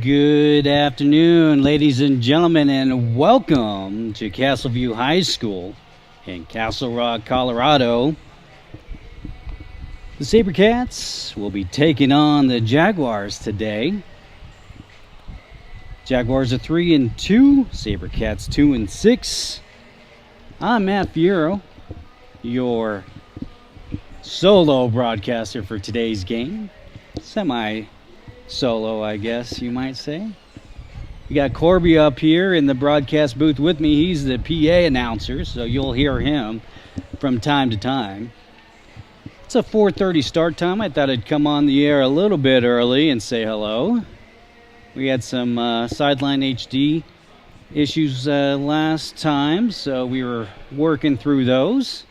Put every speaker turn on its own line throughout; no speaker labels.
Good afternoon, ladies and gentlemen, and welcome to Castleview High School in Castle Rock, Colorado. The Sabercats will be taking on the Jaguars today. Jaguars are 3-2, Sabercats 2-6. I'm Matt Fiero, your solo broadcaster for today's game. Semi-solo, I guess you might say. We got Corby up here in the broadcast booth with me. He's the PA announcer, so you'll hear him from time to time. It's a 4:30 start time. I thought I'd come on the air a little bit early and say hello. We had some Sideline HD issues last time, so we were working through those.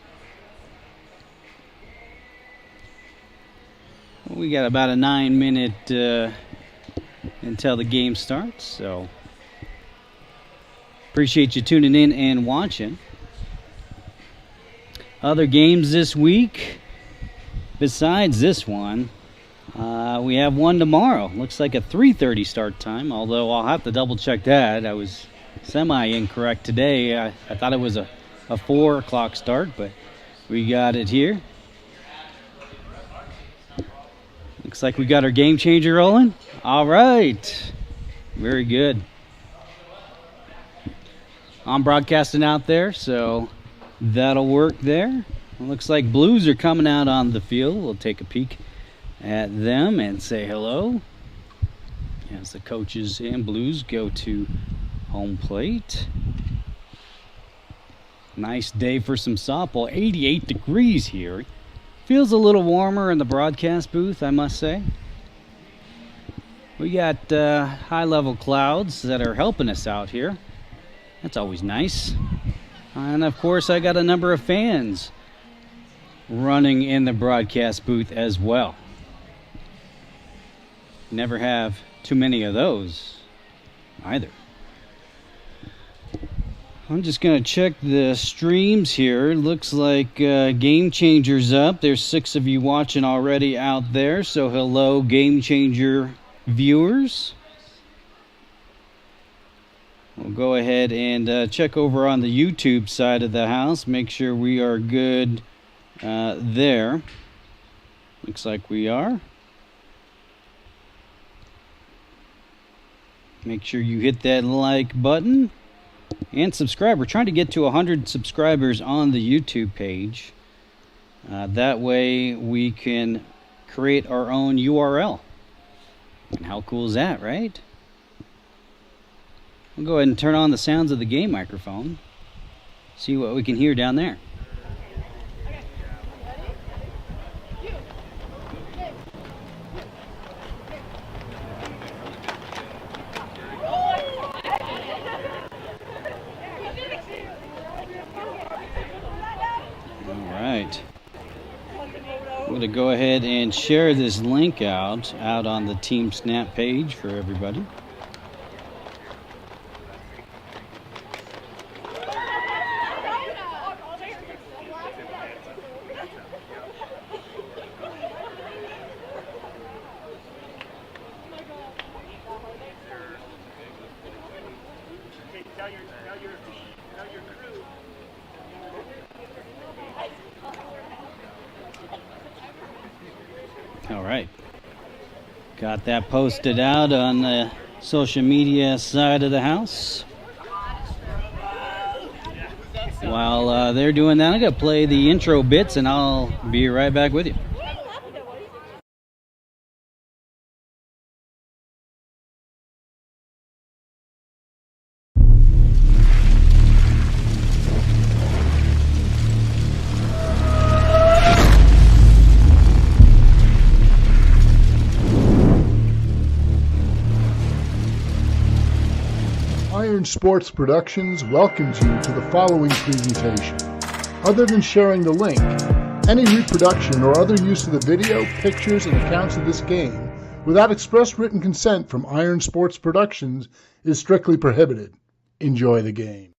We got about a 9-minute until the game starts, so appreciate you tuning in and watching. Other games this week, besides this one, we have one tomorrow. Looks like a 3:30 start time, although I'll have to double check that. I was semi-incorrect today. I thought it was a 4 o'clock start, but we got it here. Looks like we got our game changer rolling. All right. Very good. I'm broadcasting out there, so that'll work there. It looks like Blues are coming out on the field. We'll take a peek at them and say hello as the coaches and Blues go to home plate. Nice day for some softball. 88 degrees here. Feels a little warmer in the broadcast booth, I must say. We got high-level clouds that are helping us out here. That's always nice. And of course, I got a number of fans running in the broadcast booth as well. Never have too many of those either. I'm just going to check the streams here. Looks like Game Changer's up. There's 6 of you watching already out there. So hello, Game Changer viewers. We'll go ahead and check over on the YouTube side of the house. Make sure we are good there. Looks like we are. Make sure you hit that like button and subscribe. We're trying to get to 100 subscribers on the YouTube page. That way we can create our own URL. And how cool is that, right? We'll go ahead and turn on the sounds of the game microphone. See what we can hear down there. I'm going to go ahead and share this link out on the Team Snap page for everybody. All right. Got that posted out on the social media side of the house. While they're doing that, I'm going to play the intro bits and I'll be right back with you.
Iron Sports Productions welcomes you to the following presentation. Other than sharing the link, any reproduction or other use of the video, pictures, and accounts of this game without express written consent from Iron Sports Productions is strictly prohibited. Enjoy the game.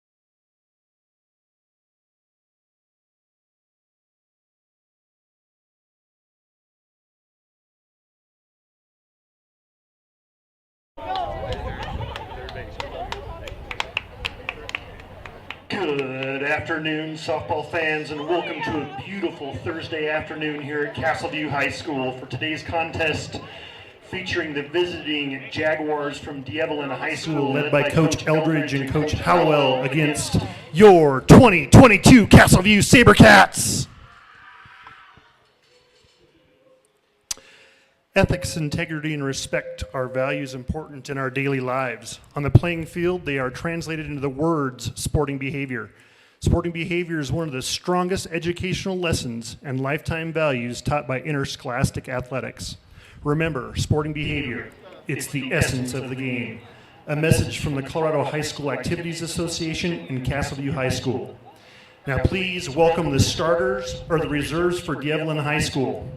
Good afternoon, softball fans, and welcome to a beautiful Thursday afternoon here at Castleview High School for today's contest featuring the visiting Jaguars from D'Evelyn High School, led by Coach Eldridge and Coach Hallowell, against your 2022 Castleview Sabercats. Ethics, integrity, and respect are values important in our daily lives. On the playing field, they are translated into the words sporting behavior. Sporting behavior is one of the strongest educational lessons and lifetime values taught by interscholastic athletics. Remember, sporting behavior, it's the essence of the game. A message from the Colorado High School Activities Association and Castleview High School. Now please welcome the starters or the reserves for D'Evelyn High School.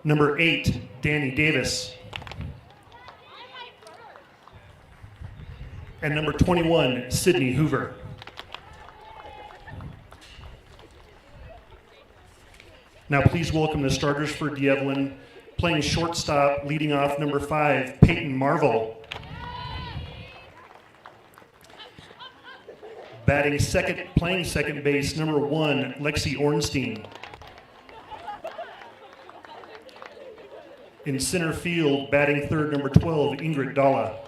Number 8, Danny Davis. And number 21, Sydney Hoover. Now please welcome the starters for D'Evelyn. Playing shortstop, leading off number 5, Peyton Marvel. Batting second, playing second base, number 1, Lexi Ornstein. In center field, batting third, number 12, Ingrid Dalla.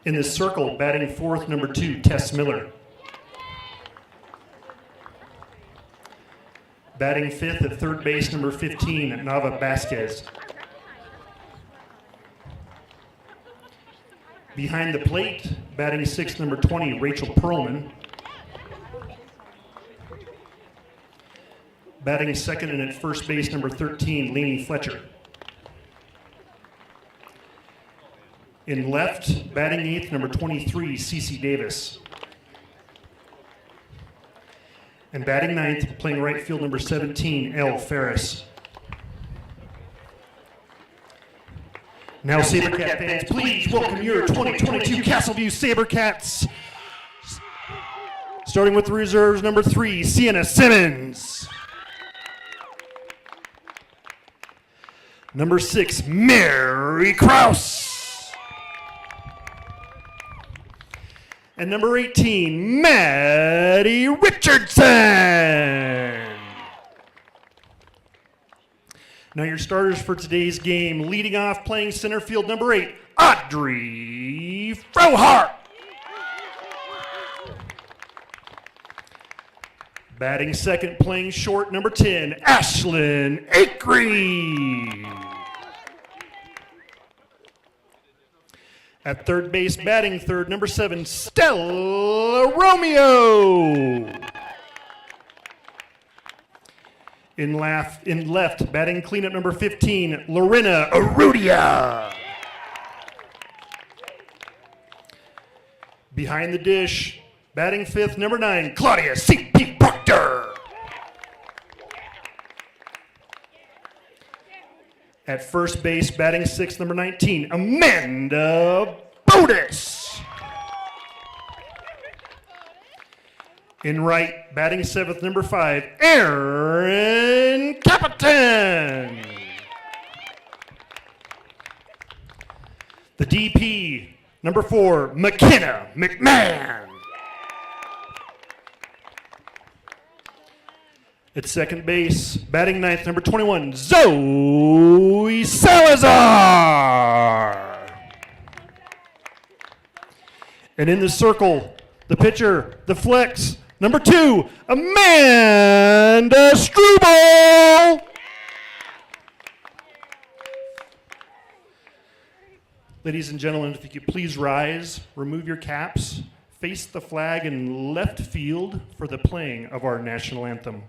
In the circle, batting fourth, number 2, Tess Miller. Batting fifth at third base, number 15, Nava Vasquez. Behind the plate, batting sixth, number 20, Rachel Perlman. Batting second and at first base, number 13, Lainey Fletcher. In left, batting eighth, number 23, Cece Davis. And batting ninth, playing right field, number 17, Elle Ferris. Now, Sabercat fans, please welcome your 2022 Castleview Sabercats. Starting with the reserves, number 3, Sienna Simmons. Number 6, Mary Kraus. And number 18, Maddie Richardson. Now your starters for today's game, leading off playing center field, number 8, Audrey Frohart. Batting second, playing short, number 10, Ashlyn Acree. At third base, batting third, number 7, Stella Romeo. In left, batting cleanup, number 15, Lorena Arudia. Behind the dish, batting fifth, number 9, Claudia C.P. Proctor. At first base, batting sixth, number 19, Amanda Bodis. In right, batting seventh, number 5, Aaron Capitan. The DP, number 4, McKenna McMahon. At second base, batting ninth, number 21, Zoe Salazar. And in the circle, the pitcher, the flex, number 2, Amanda Struble. Ladies and gentlemen, if you could please rise, remove your caps, face the flag in left field for the playing of our national anthem.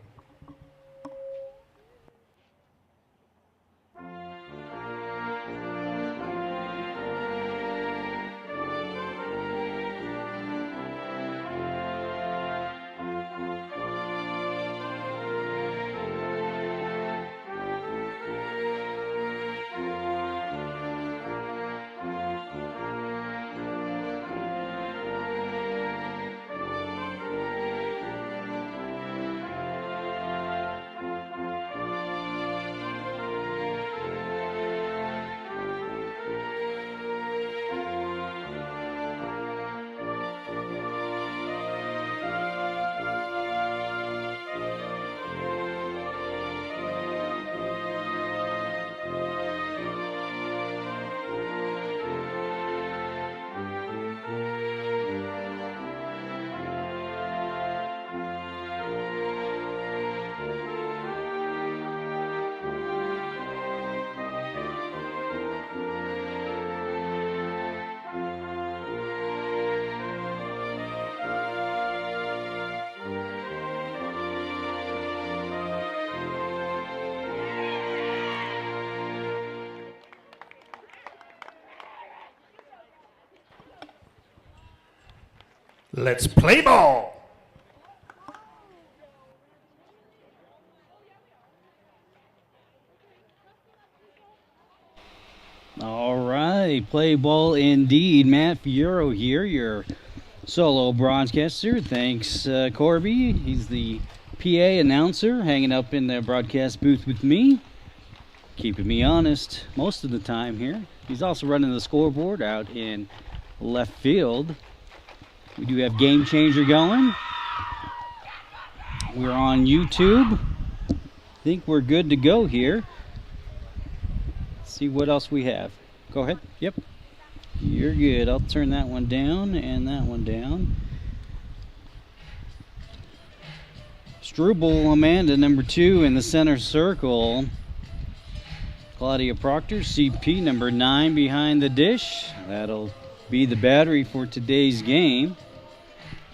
Let's play ball.
All right, play ball indeed. Matt Fiero here, your solo broadcaster. Thanks, Corby. He's the PA announcer hanging up in the broadcast booth with me, keeping me honest most of the time here. He's also running the scoreboard out in left field. We do have Game Changer going. We're on YouTube. I think we're good to go here. Let's see what else we have. Go ahead. Yep. You're good. I'll turn that one down and that one down. Struble, Amanda, number 2 in the center circle. Claudia Proctor, CP, number 9 behind the dish. That'll be the battery for today's game.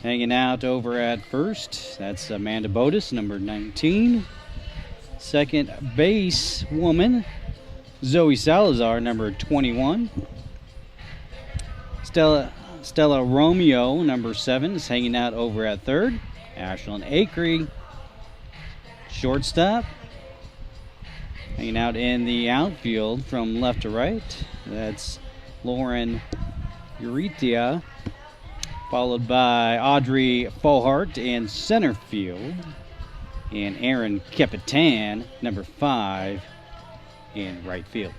Hanging out over at first, that's Amanda Bodis, number 19. Second base woman, Zoe Salazar, number 21. Stella Romeo, number 7, is hanging out over at third. Ashlyn Acree, shortstop. Hanging out in the outfield from left to right. That's Lauren Uritia, followed by Audrey Fohart in center field. And Aaron Capitan, number 5, in right field.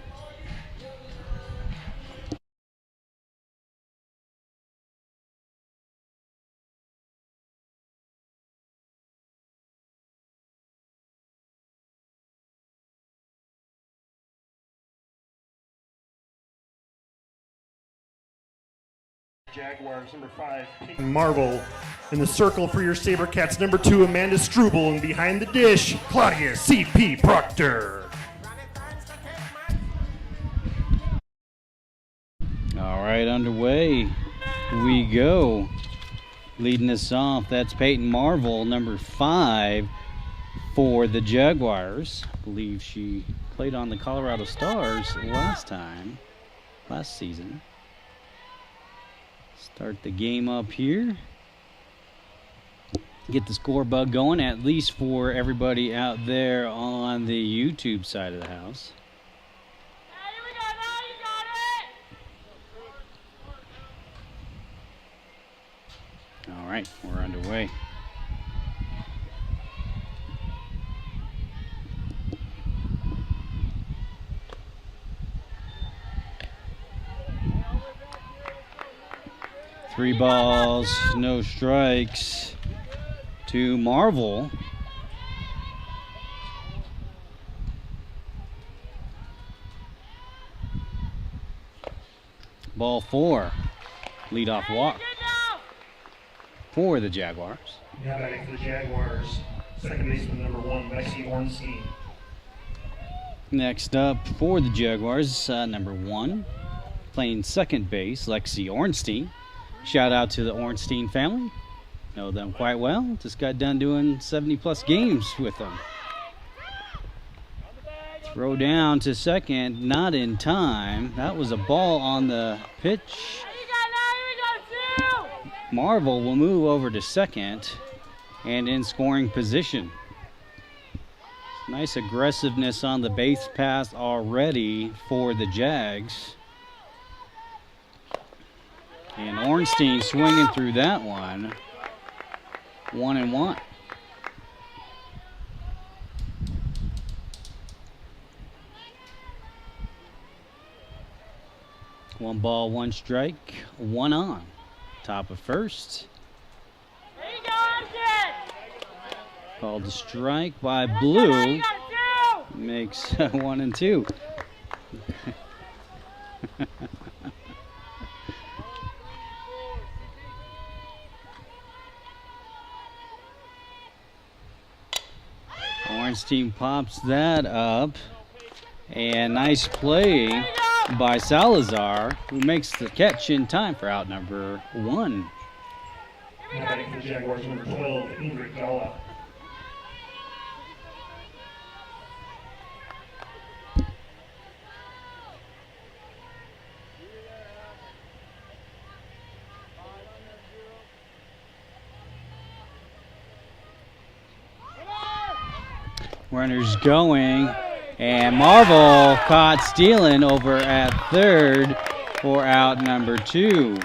Jaguars, number 5, Peyton Marvel. In the circle for your Sabercats, number 2, Amanda Struble. And behind the dish, Claudia C.P. Proctor.
All right, underway we go. Leading us off, that's Peyton Marvel, number 5 for the Jaguars. I believe she played on the Colorado Stars last season. Start the game up here. Get the score bug going, at least for everybody out there on the YouTube side of the house. All right, we're underway. Three balls, no strikes to Marvel. Ball 4, leadoff walk for the Jaguars.
Now batting for the Jaguars, second baseman number 1, Lexi Ornstein.
Next up for the Jaguars, number 1, playing second base, Lexi Ornstein. Shout out to the Ornstein family. Know them quite well. Just got done doing 70 plus games with them. Throw down to second, not in time. That was a ball on the pitch. Marvel will move over to second and in scoring position. Nice aggressiveness on the base pass already for the Jags. And Ornstein swinging through that one. 1-1. One ball, one strike, one on. Top of first. Called a strike by Blue. Makes 1 and 2. Ornstein pops that up. And nice play by Salazar, who makes the catch in time for out number 1.
Now batting for the Jaguars, number 12, Ingrid Gala.
Runners going, and Marvel caught stealing over at third for out number 2.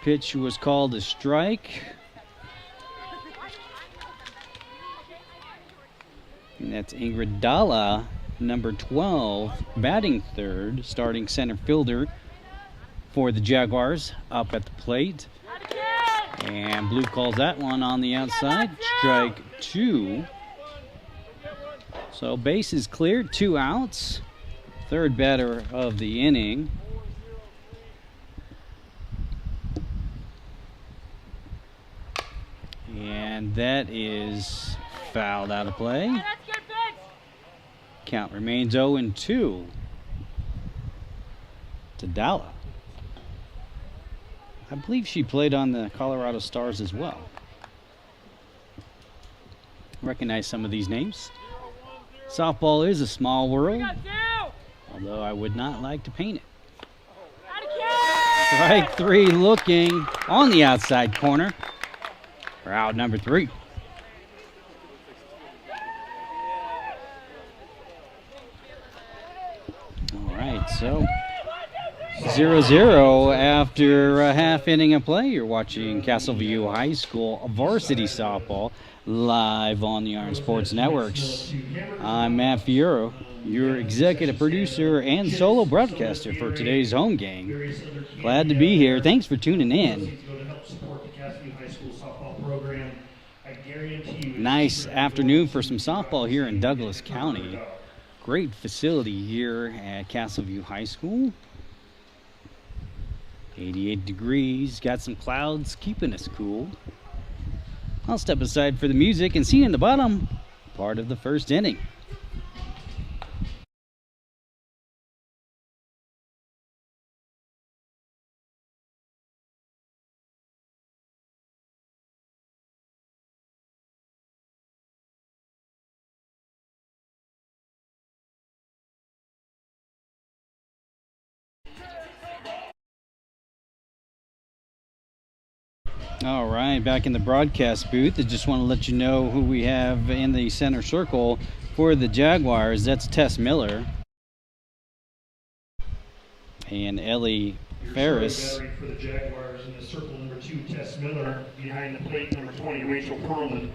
Pitch was called a strike. And that's Ingrid Dalla, number 12, batting third, starting center fielder for the Jaguars, up at the plate. And Blue calls that one on the outside, strike 2. So base is cleared, 2 outs. Third batter of the inning. And that is fouled out of play. Count remains 0-2 to Dalla. I believe she played on the Colorado Stars as well. Recognize some of these names. Softball is a small world, although I would not like to paint it. Strike 3 looking on the outside corner for out number 3. All right, so 0-0 after a half inning of play. You're watching Castleview High School varsity softball live on the Iron Sports Networks. I'm Matt Fiero, your executive producer and solo broadcaster for today's home game. Glad to be here. Thanks for tuning in. Nice afternoon for some softball here in Douglas County. Great facility here at Castleview High School. 88 degrees, got some clouds keeping us cool. I'll step aside for the music and see you in the bottom part of the first inning. All right, back in the broadcast booth. I just want to let you know who we have in the center circle for the Jaguars. That's Tess Miller and Ellie Ferris.
For the Jaguars in the circle number 2, Tess Miller. Behind the plate, number 20, Rachel Perlman.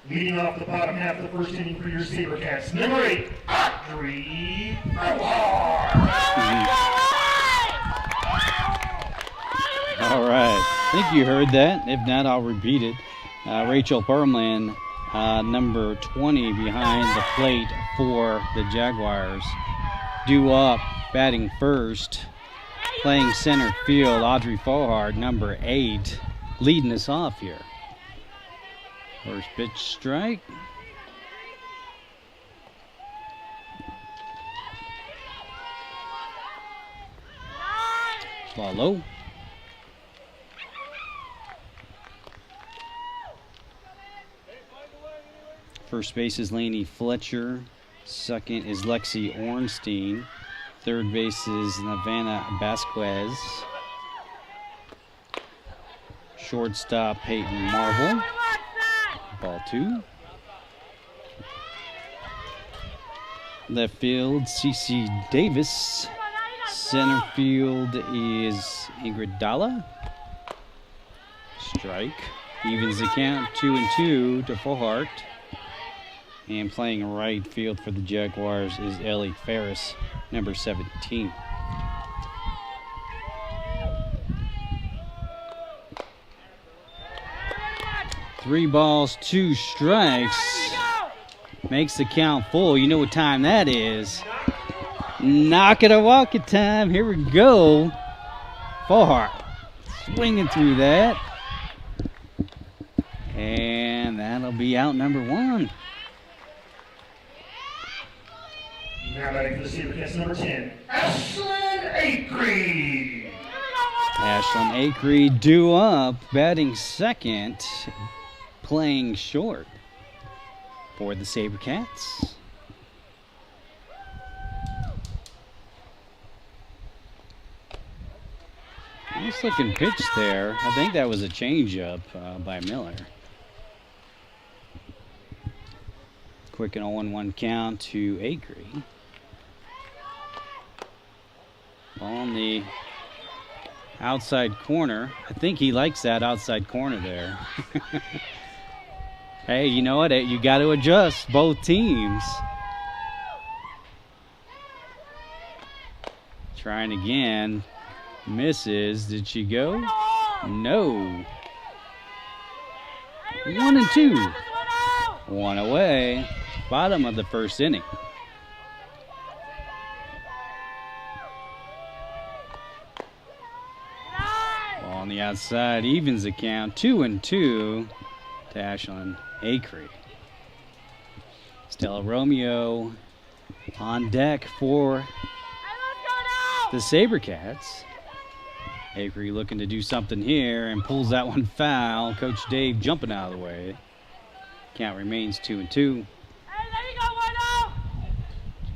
Leading off the bottom half of the first inning for your Sabercats, number 8, Audrey Fowler.
All right. I think you heard that. If not, I'll repeat it. Rachel Perlman, number 20, behind the plate for the Jaguars. Due up, batting first. Playing center field, Audrey Fohard, number 8, leading us off here. First pitch strike. Ball low. First base is Lainey Fletcher. Second is Lexi Ornstein. Third base is Navana Vasquez. Shortstop Peyton Marvel. Ball 2. Left field Cece Davis. Center field is Ingrid Dalla. Strike. Evens the count 2-2 to Fohart. And playing right field for the Jaguars is Ellie Ferris, number 17. Three balls, 2 strikes. Makes the count full. You know what time that is. Knock it or walk it time. Here we go. Fohart swinging through that. And that'll be out number 1.
Now batting for the Sabercats, number 10, Ashlyn Acree.
Ashlyn Acree due up, batting second, playing short for the Sabercats. Nice looking pitch there. I think that was a changeup by Miller. Quick and 0-1 count to Acree. Ball on the outside corner. I think he likes that outside corner there. Hey, you know what? You got to adjust both teams. Trying again. Misses. Did she go? No. 1-2. One away. Bottom of the first inning. Ball on the outside evens the count. 2-2 to Ashlyn Acree. Stella Romeo on deck for the Sabercats. Acree looking to do something here and pulls that one foul. Coach Dave jumping out of the way. Count remains 2-2.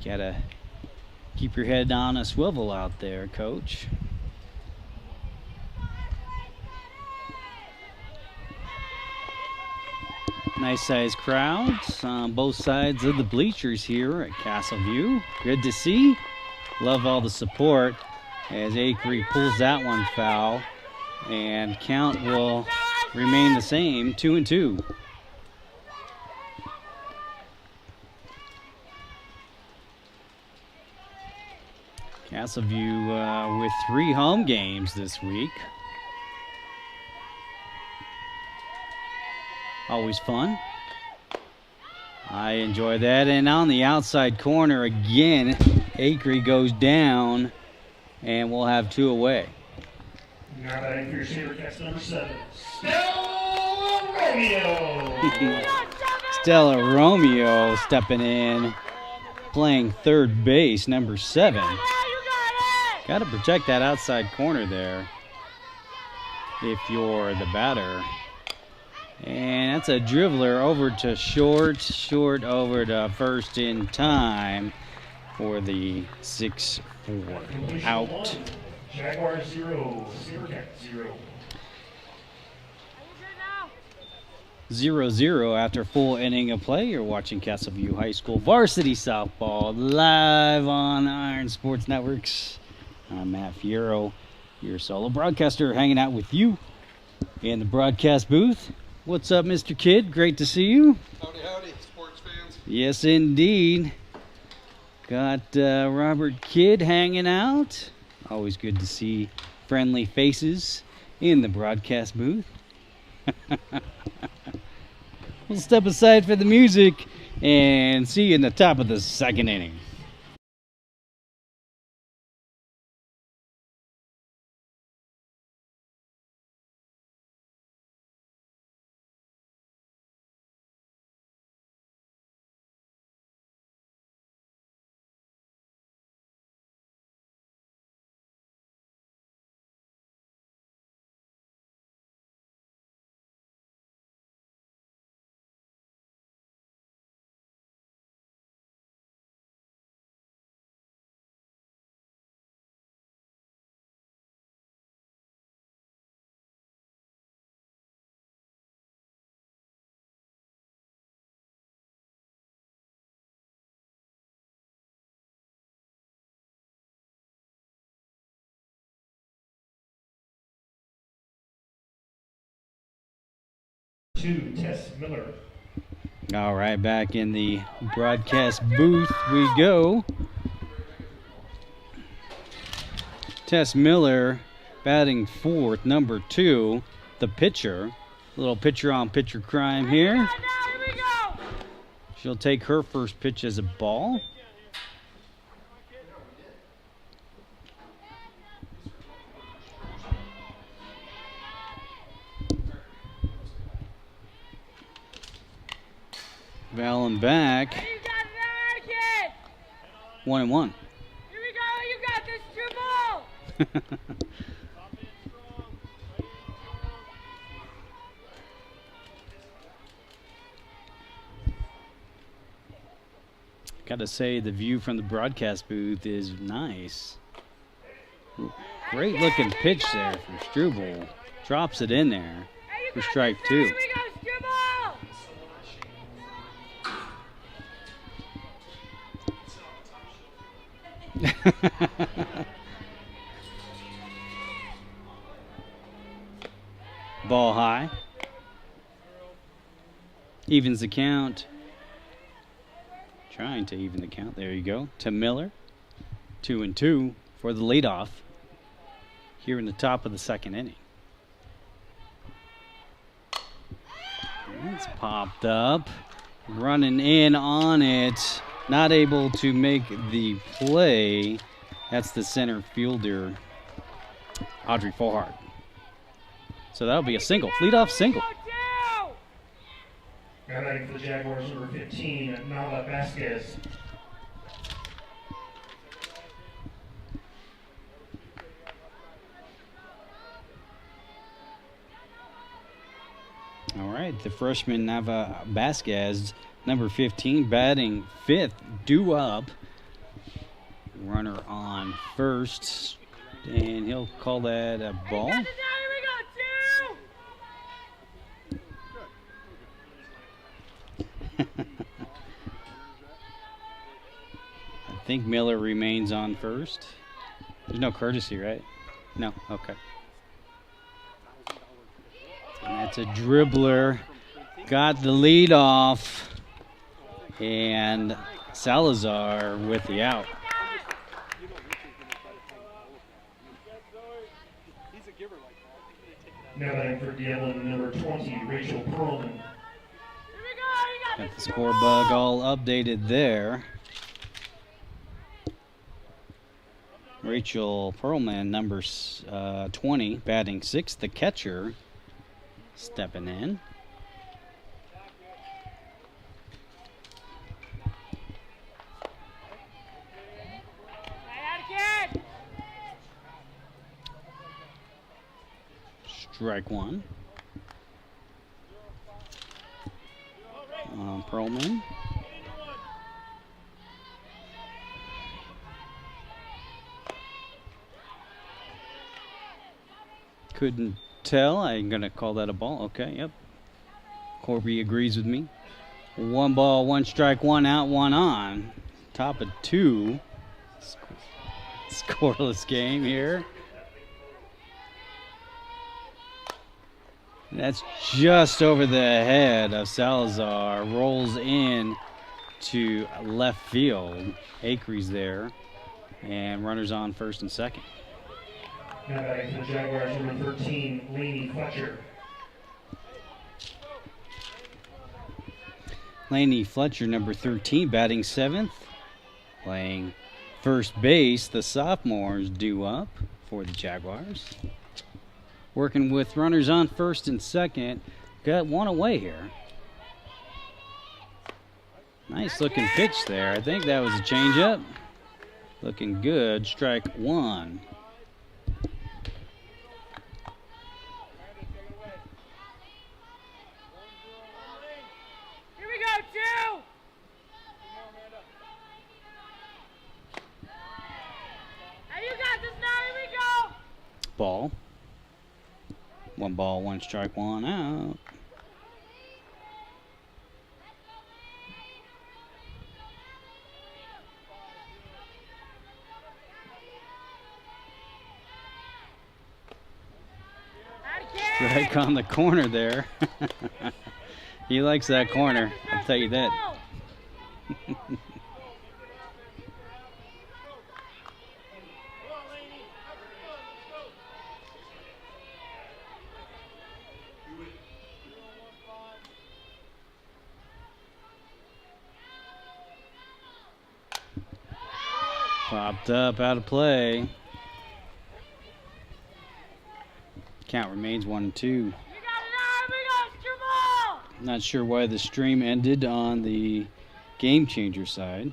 Gotta keep your head on a swivel out there, Coach. Nice sized crowds on both sides of the bleachers here at Castleview. Good to see. Love all the support as Acree pulls that one foul, and count will remain the same, 2-2. Castleview with 3 home games this week. Always fun. I enjoy that. And on the outside corner again, Acree goes down, and we'll have 2 away.
Now batting for your Sabercats, number 7, Stella Romeo.
Stella Romeo stepping in, playing third base, number 7. Got to protect that outside corner there if you're the batter. And that's a dribbler over to short over to first in time for the 6-4 out.
Jaguars 0, Sabercats 0.
0-0 after full inning of play. You're watching Castleview High School Varsity Softball live on Iron Sports Networks. I'm Matt Fierro, your solo broadcaster, hanging out with you in the broadcast booth. What's up, Mr. Kidd? Great to see you.
Howdy, howdy, sports fans.
Yes, indeed. Got Robert Kidd hanging out. Always good to see friendly faces in the broadcast booth. We'll step aside for the music and see you in the top of the second inning.
Two, Tess Miller.
All right, back in the broadcast booth we go. Tess Miller batting fourth, number 2, the pitcher. Little pitcher on pitcher crime here. She'll take her first pitch as a ball. Valen back. 1-1.
Here we go, you got this, Jubal!
Gotta say, the view from the broadcast booth is nice. Ooh, Great looking pitch there from Struble. Drops it in there for strike two.
Here we go, Struble!
Ball high. Evens the count. Trying to even the count. There you go. To Miller. 2-2 for the leadoff here in the top of the second inning. It's popped up. Running in on it. Not able to make the play. That's the center fielder, Audrey Forhart. So that'll be a single. Leadoff single.
Now batting for the Jaguars, number 15, Nava Vasquez.
All right, the freshman Nava Vasquez, number 15, batting fifth, due up. Runner on first, and he'll call that a ball.
Here we go, two!
I think Miller remains on first. There's no courtesy, right? No, okay. And that's a dribbler. Got the lead off. And Salazar with the out.
Now batting for Diablo, number 20, Rachel Perlman.
Here we go, you got
Got the
this,
score
Struble!
bug all updated there. Rachel Perlman, number 20, batting sixth. The catcher stepping in.
Kid!
Strike one. Perlman. Couldn't tell. I'm going to call that a ball. Okay, yep. Corby agrees with me. 1 ball, 1 strike, 1 out, 1 on. Top of 2. Scoreless game here. That's just over the head of Salazar. Rolls in to left field. Acree's there. And runners on first and second.
Now batting for the Jaguars, number 13, Lainey Fletcher.
Lainey Fletcher, number 13, batting seventh. Playing first base, the sophomores due up for the Jaguars. Working with runners on first and second. Got one away here. Nice looking pitch there. I think that was a changeup. Looking good. Strike one.
Here we go, two! Hey, you got this now, here we go!
Ball. 1 ball, 1 strike, 1 out. Strike on the corner there. He likes that corner, I'll tell you that. Popped up, out of play. Count remains 1-2.
You got it now, here we go, Struble!
Not sure why the stream ended on the Game Changer side.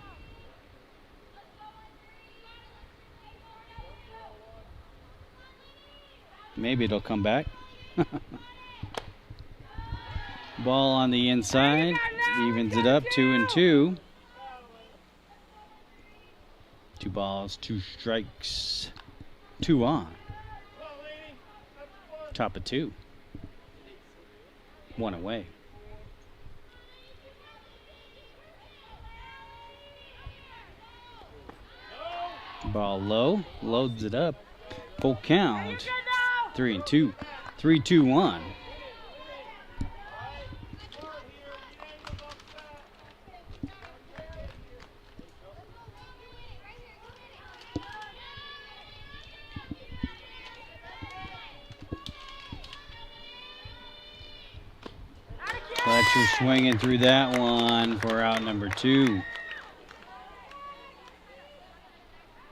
Maybe it'll come back. Ball on the inside. Evens it up, 2-2. 2 balls, 2 strikes, 2 on. Top of 2. 1 away. Ball low, loads it up. Full count. 3-2. 3-2-1. Fletcher swinging through that one for out number 2.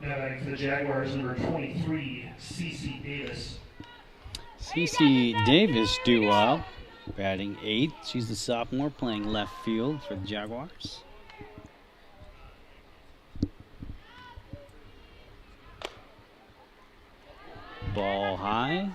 Now back to the Jaguars, number 23, C.C. Davis.
C.C. Davis due up, batting 8th. She's the sophomore playing left field for the Jaguars. Ball high.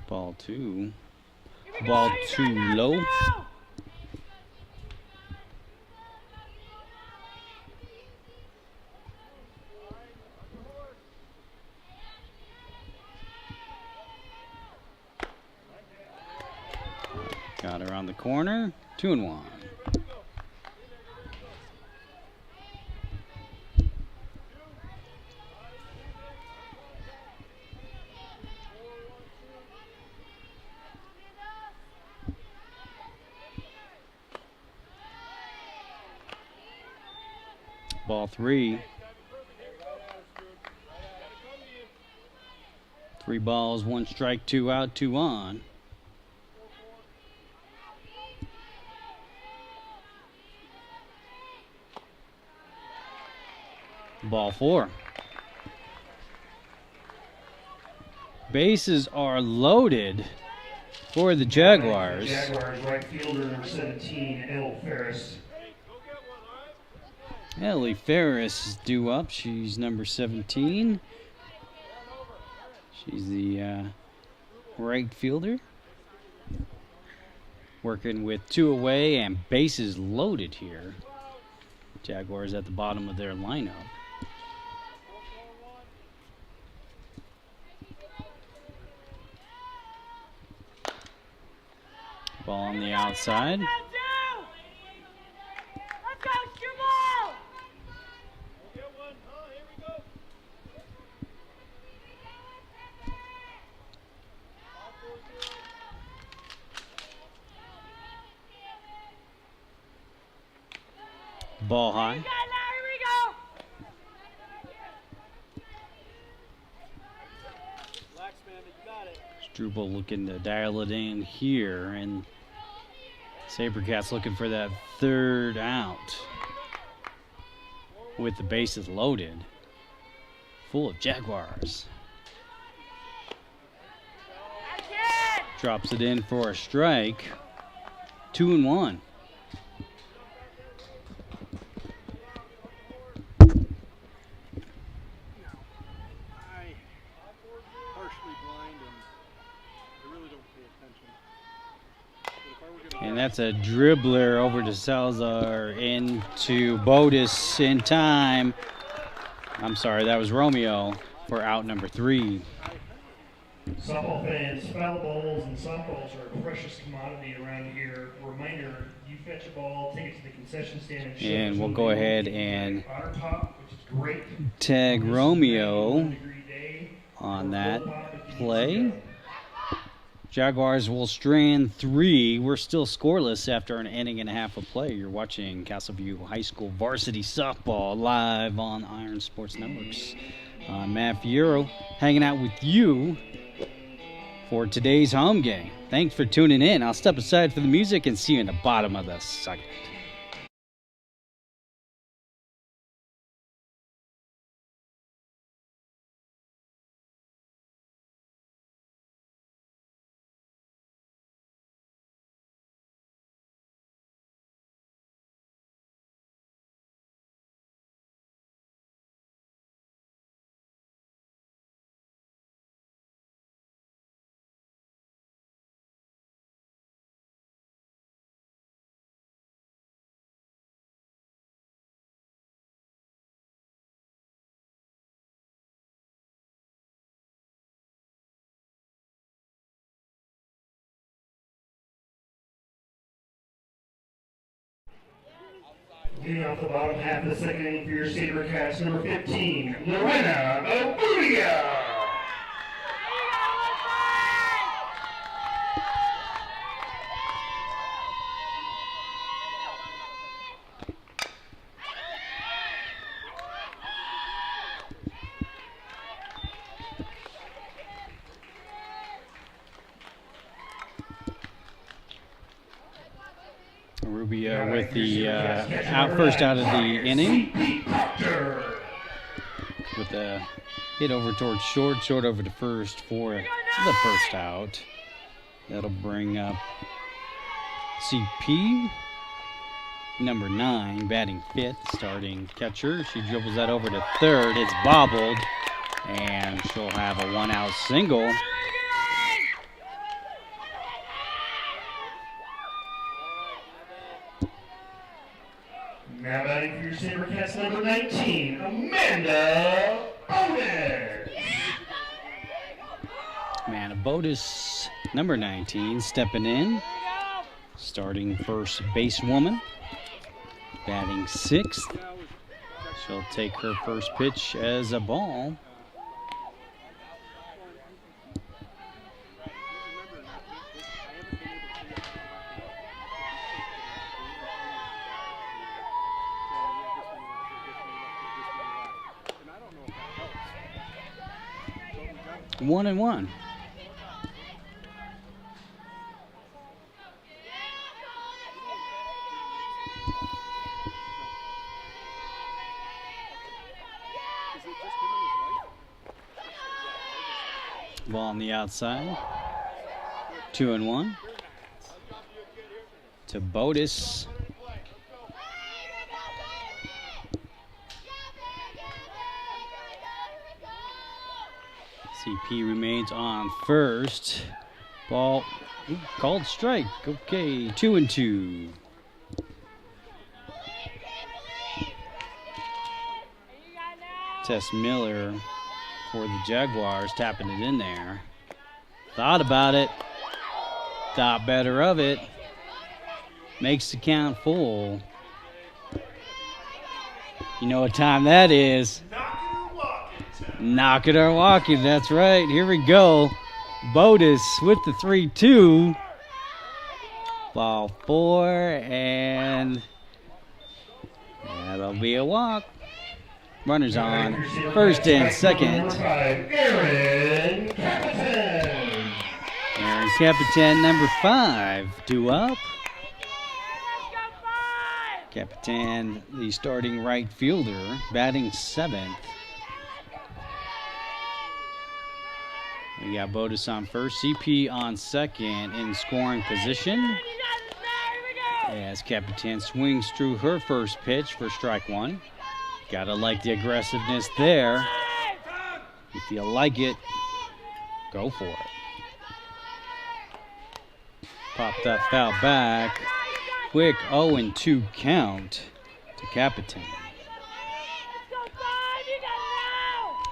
Ball 2. Ball too low. Got her on the corner. 2-1. Ball 3. 3 balls, 1 strike, 2 out, 2 on. Ball 4. Bases are loaded for the Jaguars.
Jaguars right fielder, number 17, L. Ferris.
Ellie Ferris is due up. She's number 17. She's the right fielder. Working with 2 away and bases loaded here. Jaguars at the bottom of their lineup. Ball on the outside.
Let's go, Jubal!
Ball high.
Here we go!
Struble looking to dial it in here, and Sabercats looking for that 3rd out with the bases loaded, full of Jaguars.
That's it!
Drops it in for a strike. 2-1. And that's a dribbler over to Salazar into Bodis in time. I'm sorry, that was Romeo for out number 3.
Softball fans, foul balls and softballs are a precious commodity around here. Reminder, you fetch a ball, take it to the concession stand, and
And we'll go ahead and
Otter Pop, which is great.
tag Romeo on that play. Jaguars will strand 3. We're still scoreless after an inning and a half of play. You're watching Castleview High School Varsity Softball live on Iron Sports Networks. I'm Matt Fiero, hanging out with you for today's home game. Thanks for tuning in. I'll step aside for the music and see you in the bottom of the second.
Leading off the bottom half of the second inning for your Sabercats, number 15, Lorena Abudia.
Rubio with the first out of the inning. With the hit over towards short over to first for the first out. That'll bring up CP, number 9, batting 5th, starting catcher. She dribbles that over to third. It's bobbled, and she'll have a 1-out single.
Now batting for your Sabercats, number 19, Amanda Otis.
Amanda Botis, number 19, stepping in. Starting first basewoman. Batting 6th. She'll take her first pitch as a ball. One and one. Ball on the outside. 2-1. To Botis. CP remains on first. Ball called strike. Okay, 2-2. Tess Miller for the Jaguars, tapping it in there. Thought about it. Thought better of it. Makes the count full. You know what time that is. Knock it or walk it. That's right. Here we go. Botis with the 3-2. Ball 4, and that'll be a walk. Runners on first and second.
Aaron
Capitan, number 5, due up. Capitan, the starting right fielder, batting 7th. We got Botis on first, CP on second in scoring position. As Capitan swings through her first pitch for strike 1. Gotta like the aggressiveness there. If you like it, go for it. Pop that foul back. Quick 0-2 count to Capitan.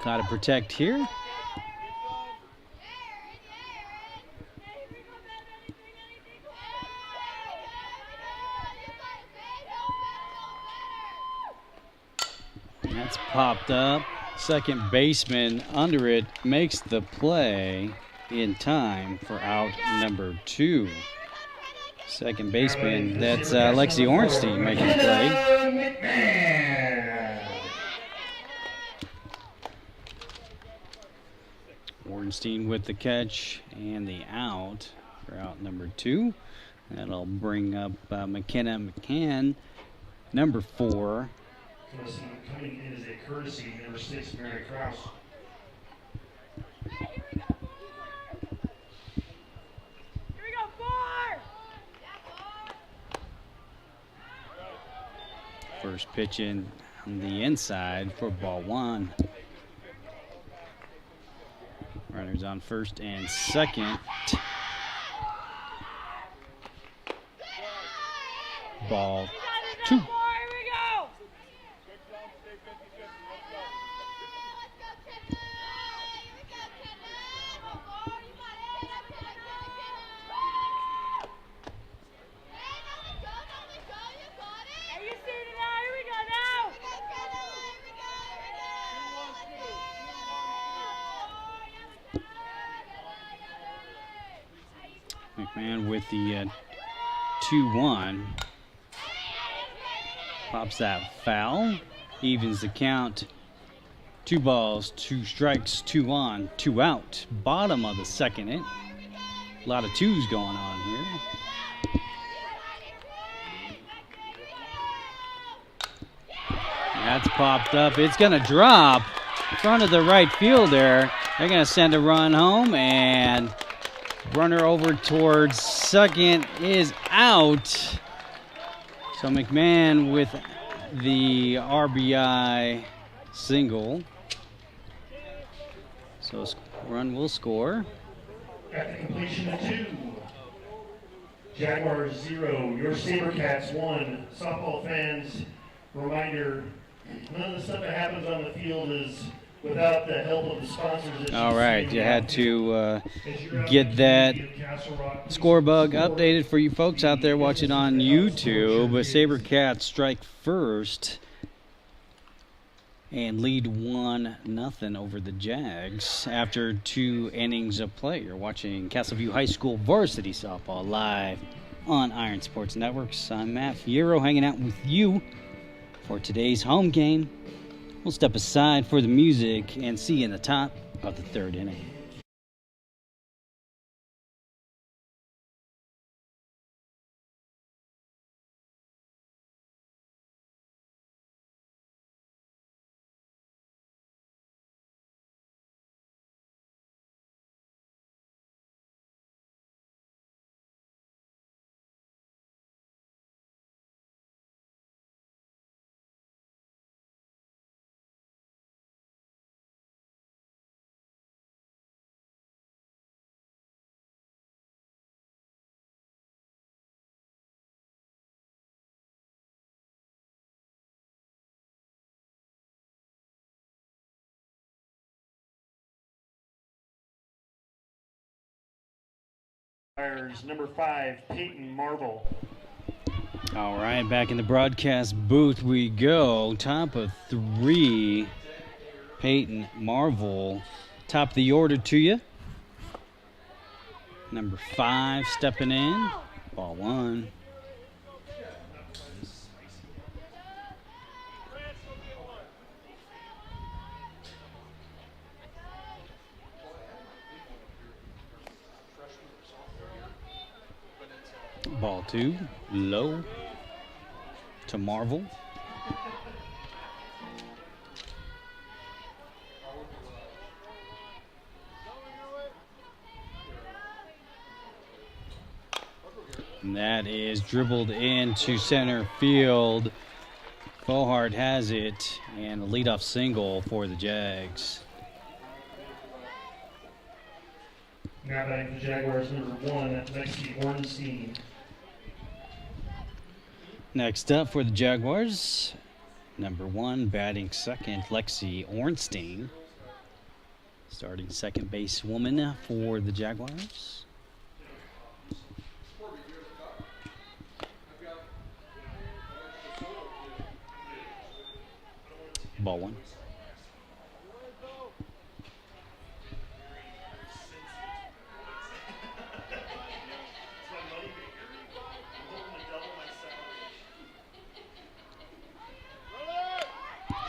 Gotta protect here. That's popped up. Second baseman under it makes the play in time for out number 2. Second baseman, that's Lexi Ornstein making the play. Ornstein with the catch and the out for out number 2. That'll bring up McKenna McCann, number 4.
Coming in as a courtesy, number 6, Mary Krause.
Here we go, 4!
First pitch in on the inside for ball 1. Runners on first and second. Ball 2. McMahon with the 2-1. Pops that foul. Evens the count. 2 balls, 2 strikes, 2 on, 2 out. Bottom of the second inning. A lot of 2s going on here. That's popped up. It's going to drop in front of the right fielder. They're going to send a run home, and runner over towards second is out. So McMahon with the RBI single. So run will score.
At the completion of 2, Jaguars 0, your Sabercats 1. Softball fans, reminder, none of the stuff that happens on the field is without the help of the sponsors.
All right, you had to get that score bug updated for you folks out there watching on YouTube. Sabercats strike first and lead 1-0 over the Jags after 2 innings of play. You're watching Castleview High School Varsity Softball live on Iron Sports Networks. I'm Matt Fierro hanging out with you for today's home game. We'll step aside for the music and see you in the top of the 3rd inning.
Number 5, Peyton Marvel.
All right, back in the broadcast booth we go. Top of 3, Peyton Marvel. Top of the order to you. Number 5 stepping in. Ball 1. Ball 2, low to Marvel. And that is dribbled into center field. Bohart has it, and a leadoff single for the Jags.
Now batting for Jaguars, number 1, Lexi Ornstein.
Next up for the Jaguars, number 1, batting second, Lexi Ornstein. Starting second base woman for the Jaguars. Ball 1.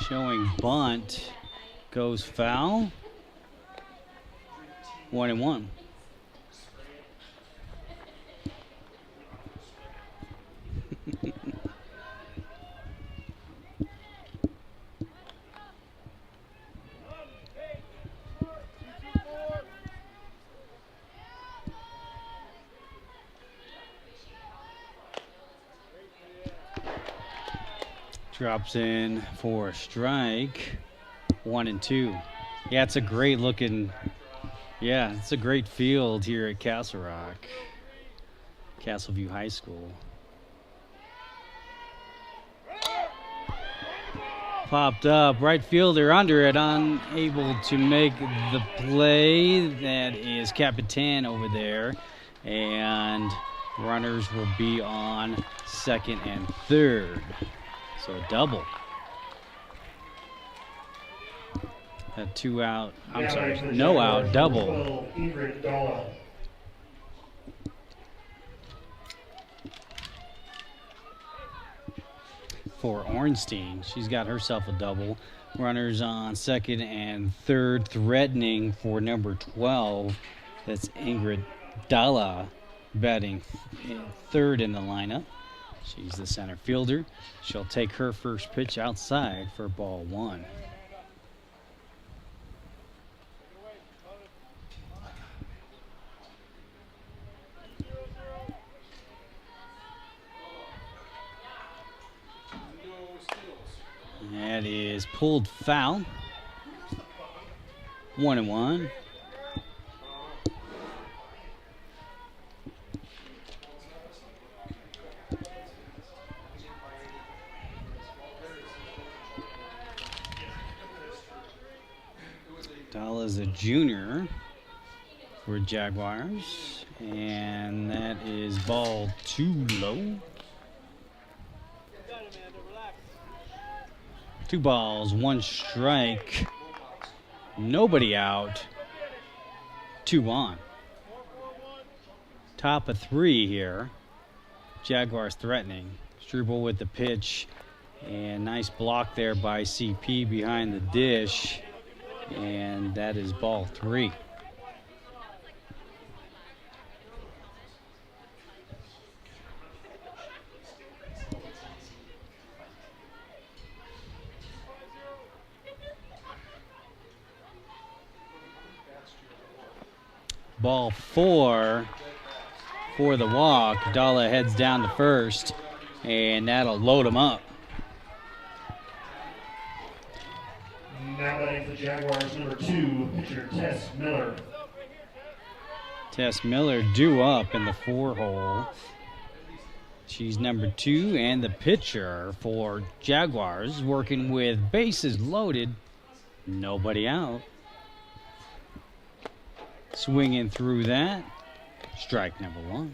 Showing bunt, goes foul. 1-1. Drops in for a strike. 1-2. Yeah, it's a great looking. Yeah, it's a great field here at Castle Rock, Castleview High School. Popped up, right fielder under it, unable to make the play. That is Capitan over there, and runners will be on second and third. So a double. A 2 out, I'm sorry, no out, double. for Ornstein. She's got herself a double. Runners on second and third, threatening for number 12. That's Ingrid Dalla batting third in the lineup. She's the center fielder. She'll take her first pitch outside for ball 1. That is pulled foul. 1-1. Dalla's a junior for Jaguars, and that is ball 2 low. 2 balls, 1 strike, nobody out, 2 on. Top of 3 here. Jaguars threatening. Struble with the pitch, and nice block there by CP behind the dish, and that is ball 3. Ball 4 for the walk. Dalla heads down to first, and that'll load him up.
Now batting for the Jaguars, number 2, pitcher Tess Miller.
Tess Miller due up in the 4-hole. She's number 2, and the pitcher for Jaguars working with bases loaded, nobody out. Swinging through that, strike number 1.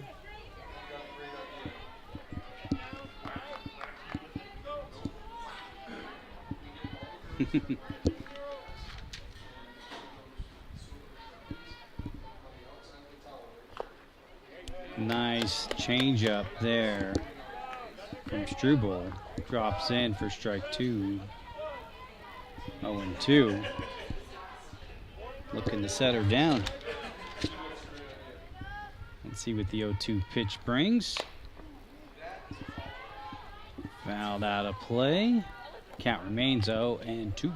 Nice change up there from Struble. Drops in for strike 2. 0-2. Looking to set her down. Let's see what the 0-2 pitch brings. Fouled out of play. Count remains 0-2.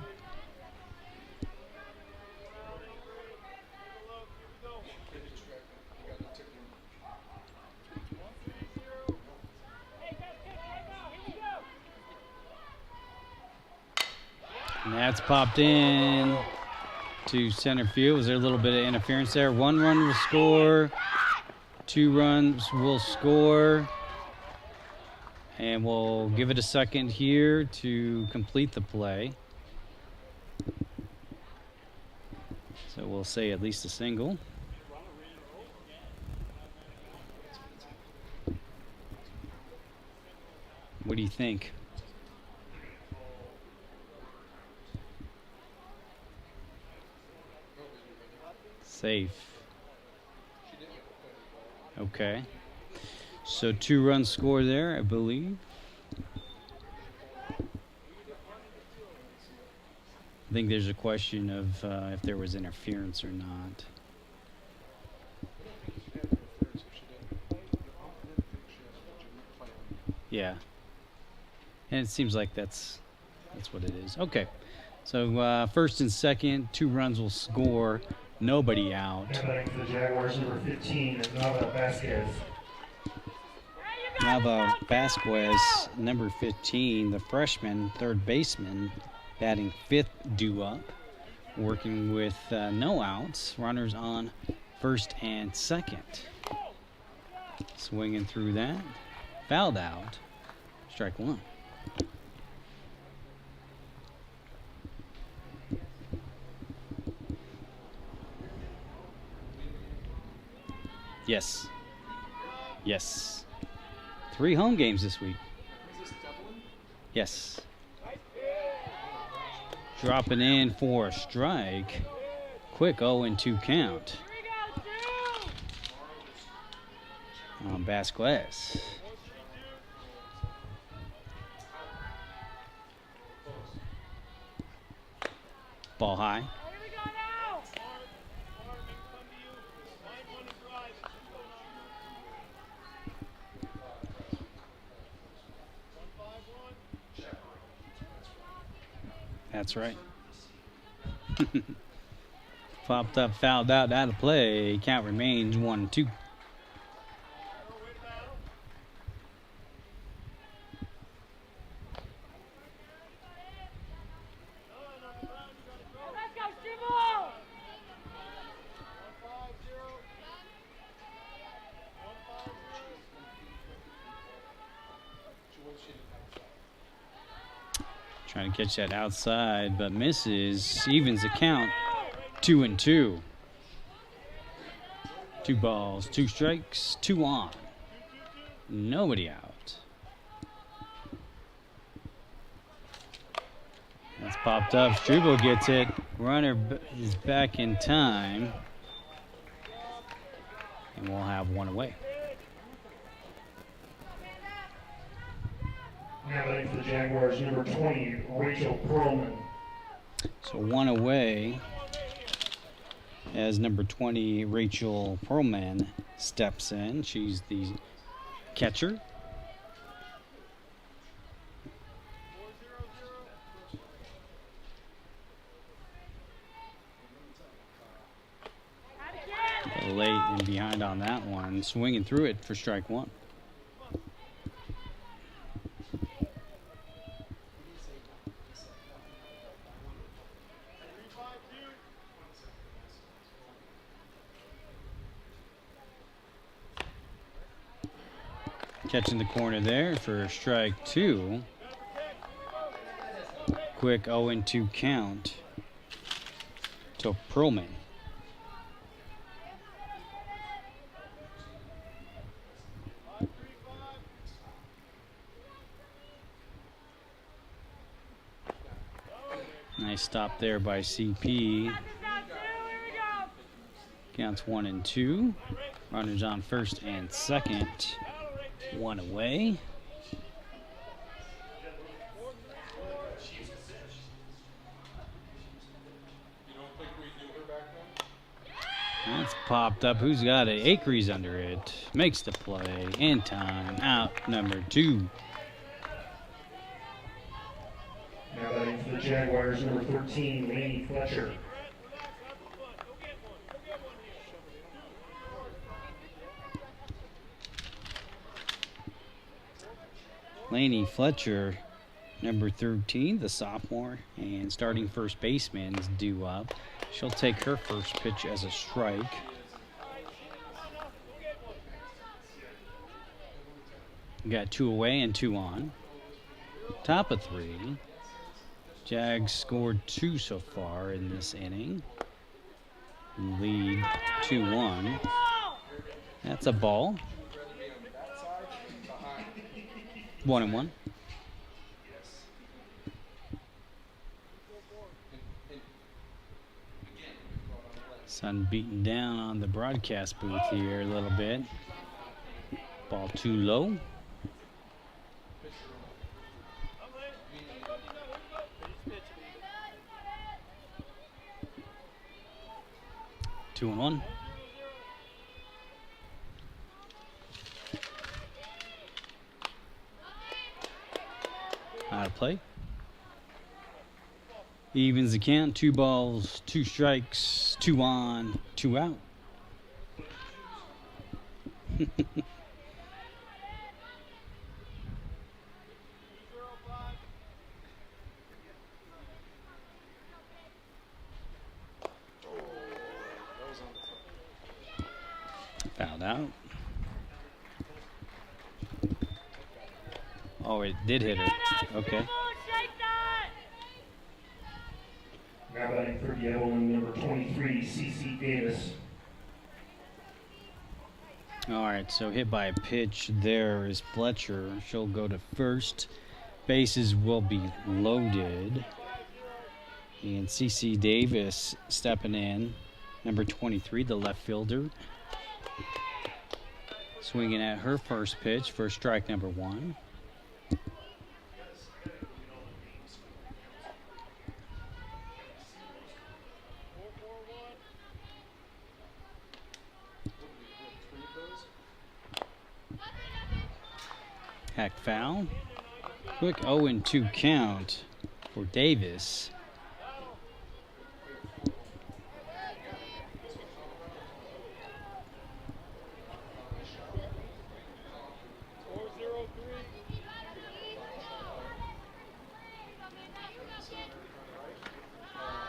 And that's popped in to center field. Was there a little bit of interference there? 1 run will score. 2 runs will score. And we'll give it a second here to complete the play. So we'll say at least a single. What do you think? Safe. Okay. So 2 runs score there, I believe. I think there's a question of if there was interference or not. Yeah. And it seems like that's what it is. Okay. So first and second, 2 runs will score. Nobody out.
Batting for the Jaguars, number 15, Nava Vasquez.
Nava Vasquez, number 15, the freshman, third baseman, batting 5th due up, working with no outs, runners on first and second. Swinging through that, fouled out, strike 1. Yes. Yes. 3 home games this week. Yes. Dropping in for a strike. Quick 0-2 count on Vasquez. Ball high.
Here we go now.
That's right. Popped up, fouled out of play. Count remains 1-2.
Let's go, Jubal.
Trying to catch that outside, but misses. Evens the count. 2-2. 2 balls, 2 strikes, 2 on. Nobody out. That's popped up. Struble gets it. Runner is back in time. And we'll have 1 away.
Now batting for the Jaguars, number 20, Rachel Perlman.
So 1 away as number 20, Rachel Perlman, steps in. She's the catcher. Late and behind on that one. Swinging through it for strike 1. Catching the corner there for strike 2. Quick 0-2 count to Perlman. Nice stop there by CP. Counts 1-2. Runners on first and second. 1 away. That's popped up. Who's got it? Acres under it. Makes the play. And time. Out number 2.
Now batting for the Jaguars, number 13, Laney Fletcher.
Laney Fletcher, number 13, the sophomore, and starting first baseman is due up. She'll take her first pitch as a strike. We got 2 away and 2 on. Top of 3. Jags scored 2 so far in this inning. Lead 2-1. That's a ball. 1-1. Sun beating down on the broadcast booth here a little bit. Ball too low. Two and 1. Out of play. Evens the count. 2 balls, 2 strikes, 2 on, 2 out. Fouled out. Oh, it did hit her. Okay.
Now batting for the Evelyn, number 23, CC Davis.
All right, so hit by a pitch there is Fletcher. She'll go to first. Bases will be loaded. And CC Davis stepping in, number 23, the left fielder. Swinging at her first pitch for strike number 1. Hack foul. Quick 0-2 count for Davis.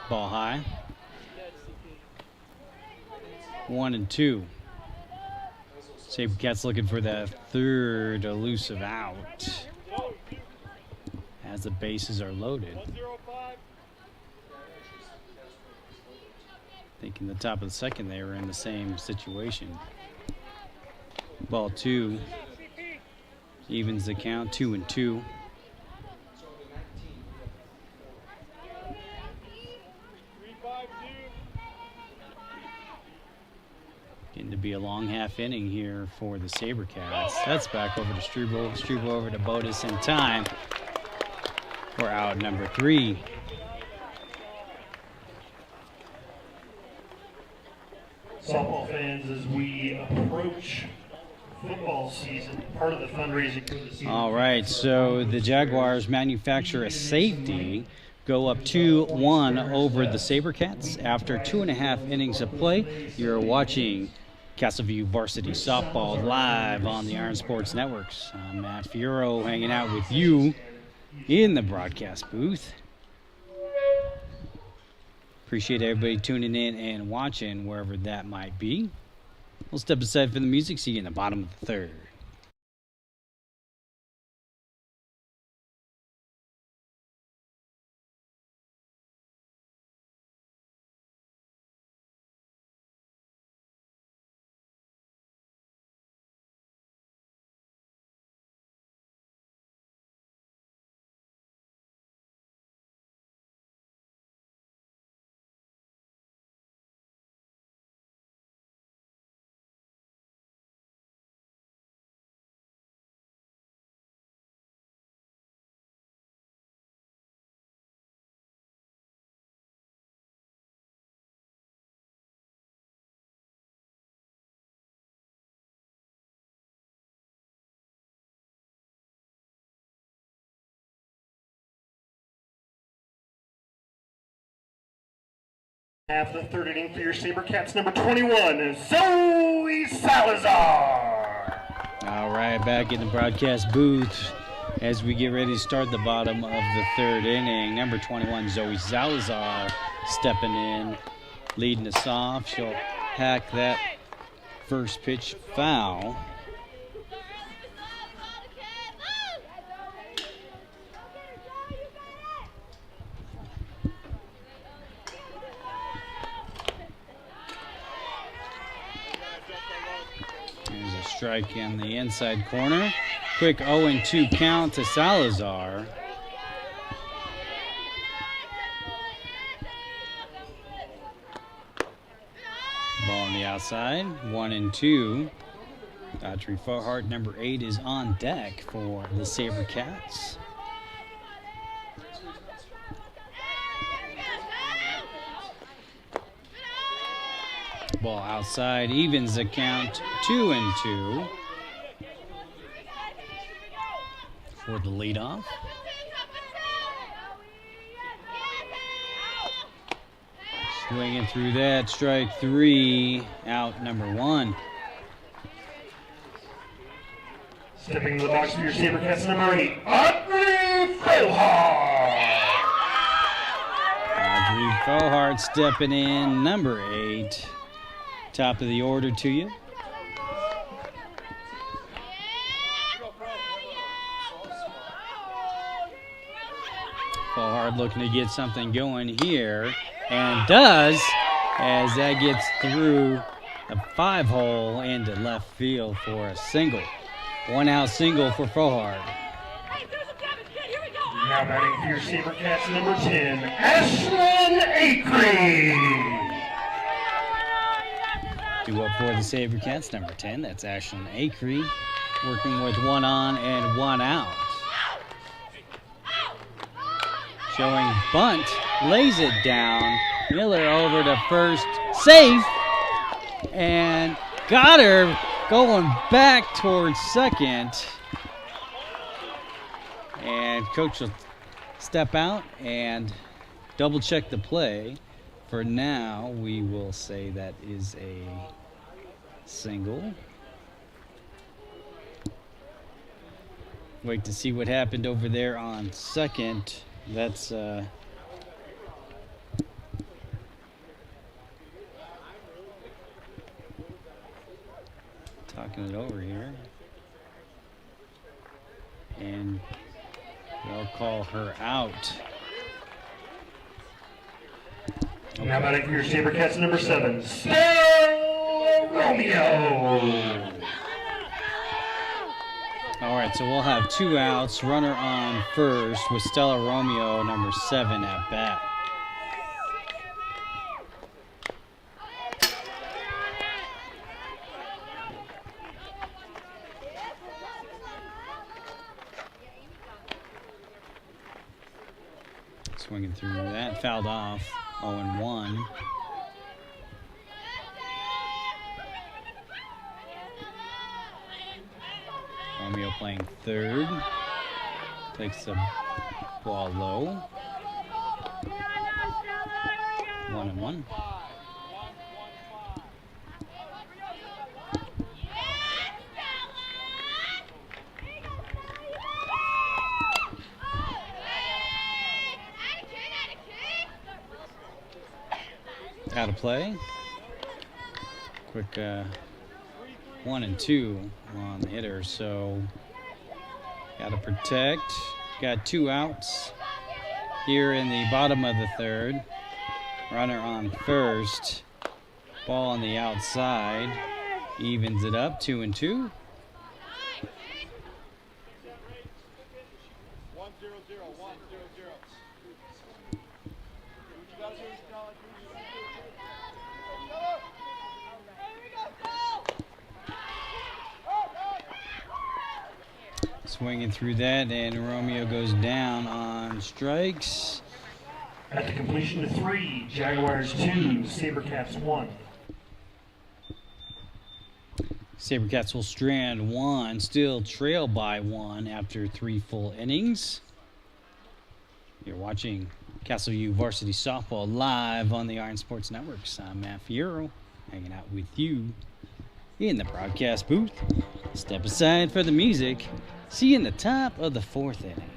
Ball high. 1-2. Sabercats looking for that third elusive out as the bases are loaded. I think in the top of the second they were in the same situation. Ball 2 evens the count, 2-2. Getting to be a long half inning here for the Sabercats. That's back over to Struble. Struble over to Bodis in time for out number 3.
Softball fans, as we approach football season, part of the fundraising for the season.
All right, so the Jaguars manufacture a safety, go up 2-1 over the Sabercats after 2.5 innings of play. You're watching Castleview Varsity Softball live on the Iron Sports Networks. I'm Matt Fiero hanging out with you in the broadcast booth. Appreciate everybody tuning in and watching wherever that might be. We'll step aside for the music. See you in the bottom of the third.
Half the third inning for your Sabercats, number 21, Zoe Salazar.
All right, back in the broadcast booth as we get ready to start the bottom of the third inning. Number 21, Zoe Salazar, stepping in, leading us off. She'll hack that first pitch foul. There's a strike in the inside corner. Quick 0-2 count to Salazar. Ball on the outside, 1-2. Audrey Fohart, number 8, is on deck for the Sabercats. Ball outside, evens the count, 2-2 for the leadoff. Swinging through that, strike 3, out number 1.
Stepping to the box for your Sabercats, number 8, Audrey Fohart.
Audrey Fohart stepping in, number 8. Top of the order to you. Fohart looking to get something going here, and does, as that gets through a 5-hole into left field for a single. 1-out single for Fohart.
Now batting for your Sabercats, number 10, Ashlyn Acree.
Due up for the Sabercats, number 10, that's Ashlyn Acree, working with 1 on and 1 out. Showing bunt, lays it down. Miller over to first, safe, and got her going back towards second. And coach will step out and double check the play. For now, we will say that is a single. Wait to see what happened over there on second. That's talking it over here. And they'll call her out.
Okay. Now batting for your Sabercats, number 7, Romeo.
All right, so we'll have 2 outs, runner on first with Stella Romeo, number 7 at bat. Swinging through that, fouled off, 0-1. Romeo playing third, takes the ball low, 1-1. Out of play. Quick 1-2 on the hitter, so got to protect. Got 2 outs here in the bottom of the third. Runner on first. Ball on the outside. Evens it up, 2-2. Swinging through that, and Romeo goes down on strikes.
At the completion of 3, Jaguars 2, Sabercats 1.
Sabercats will strand 1, still trail by 1 after 3 full innings. You're watching Castle U Varsity Softball live on the Iron Sports Networks. I'm Matt Fiero, hanging out with you in the broadcast booth. Step aside for the music. See you in the top of the 4th inning.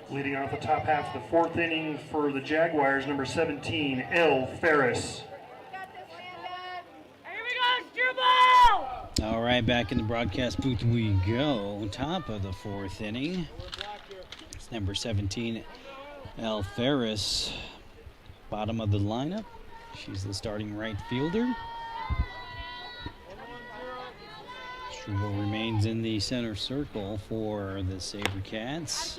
Leading off the top half of the 4th inning for the Jaguars, number 17, L. Ferris.
Here we go, Struble!
All right, back in the broadcast booth we go. Top of the 4th inning. It's number 17, L. Ferris. Bottom of the lineup. She's the starting right fielder. Struble remains in the center circle for the Sabercats.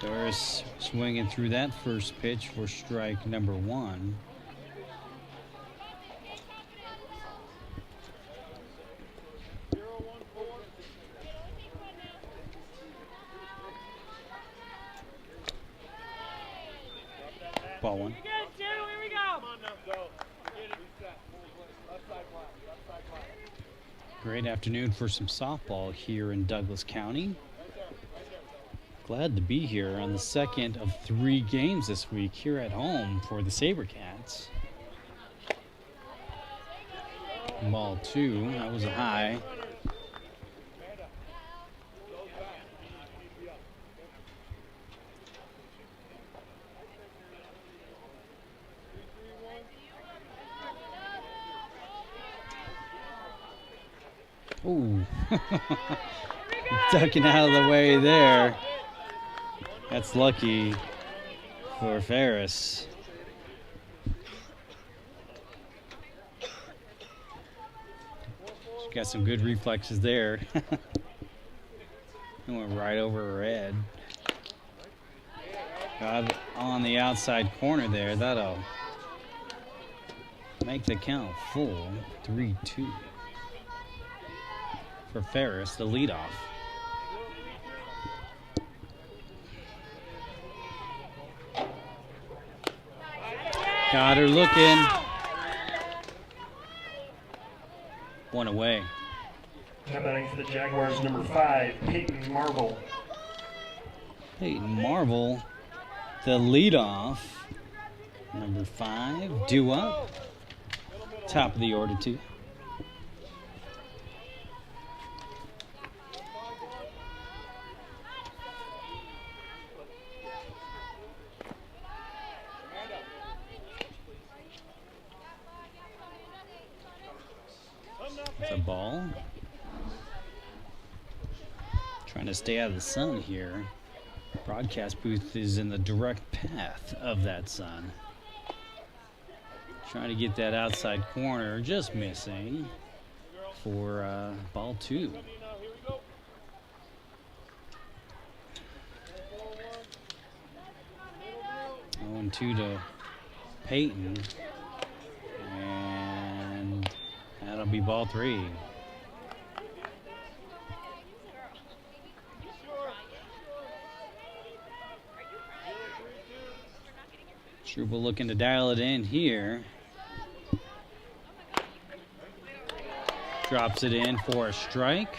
Ferris swinging through that first pitch for strike number 1. Ball 1. Great afternoon for some softball here in Douglas County. Glad to be here on the second of 3 games this week here at home for the Sabercats. Ball 2, that was a high. Ooh. Ducking out of the way there. That's lucky for Ferris. She got some good reflexes there. It went right over her head. Got on the outside corner there. That'll make the count full. 3-2 for Ferris, the leadoff. Got her looking. One away.
Now batting for the Jaguars, number 5, Peyton Marvel.
Peyton Marvel, the leadoff. Number 5, due up. Top of the order, too. It's a ball. Trying to stay out of the sun here. Broadcast booth is in the direct path of that sun. Trying to get that outside corner, just missing for ball 2. Oh, 2 to Peyton. And that'll be ball 3. Struble looking to dial it in here. Drops it in for a strike.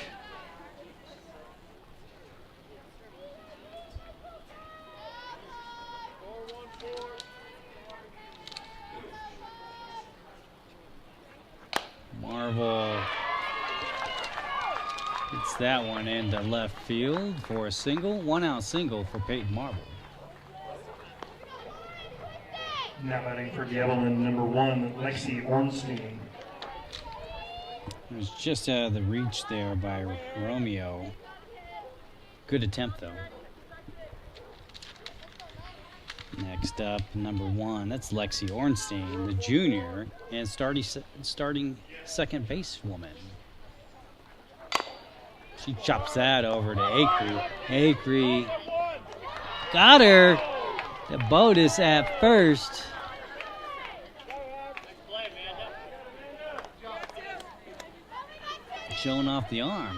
Marvel gets that one into left field for a single. 1-out single for Peyton Marvel.
Now batting for Evelyn, number 1, Lexi Ornstein.
It was just out of the reach there by Romeo. Good attempt, though. Next up, number 1. That's Lexi Ornstein, the junior, and starting second base woman. She chops that over to Acree. Acree got her. The Botus at first. Showing off the arm.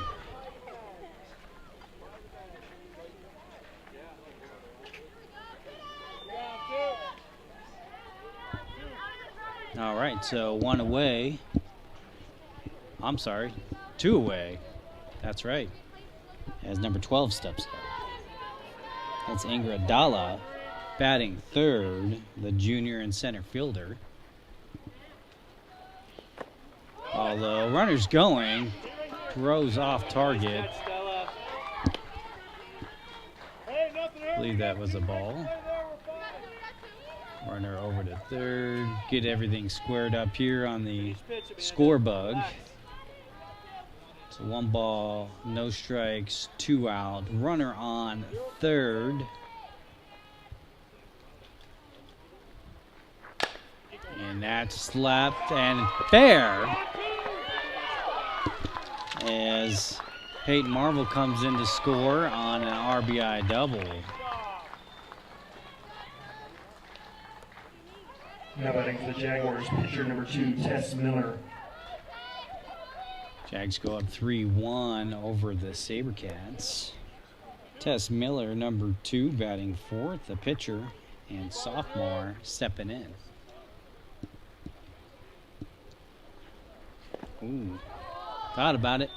All right, so 1 away. I'm sorry, 2 away. That's right. As number 12 steps up. That's Ingra Dalla batting third, the junior and center fielder. Although runner's going, throws off target. I believe that was a ball. Runner over to third. Get everything squared up here on the score bug. So 1 ball, no strikes, 2 out. Runner on third. And that's slapped and fair as Peyton Marvel comes in to score on an RBI double.
Now batting for the Jaguars, pitcher number 2, Tess Miller.
Jags go up 3-1 over the Sabercats. Tess Miller, number 2, batting fourth, the pitcher, and sophomore stepping in. Ooh, thought about it.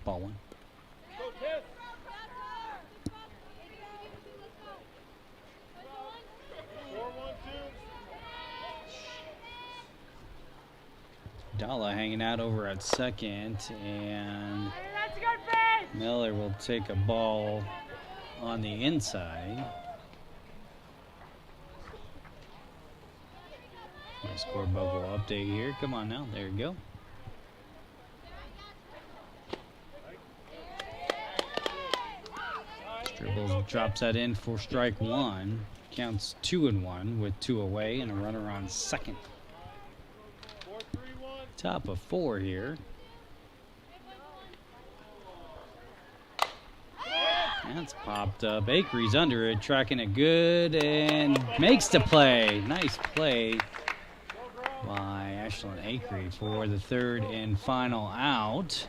Ball 1. Dalla hanging out over at second, and Miller will take a ball on the inside. Score bubble update here. Come on now. There you go. Dribbles, drops that in for strike one. Counts 2-1 with 2 away and a runner on second. Top of 4 here. That's popped up. Acree's under it, tracking it good, and makes the play. Nice play by Ashlyn Acree for the third and final out.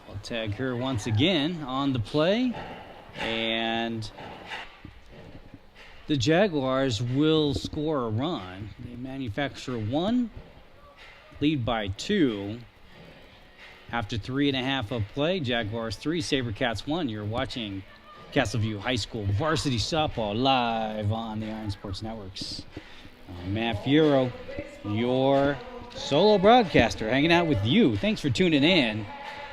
I'll tag her once again on the play, and the Jaguars will score a run. They manufacture 1, lead by 2. After 3.5 of play, Jaguars 3, Sabercats 1. You're watching Castleview High School Varsity Softball live on the Iron Sports Networks. I'm Matt Fiero, your solo broadcaster, hanging out with you. Thanks for tuning in.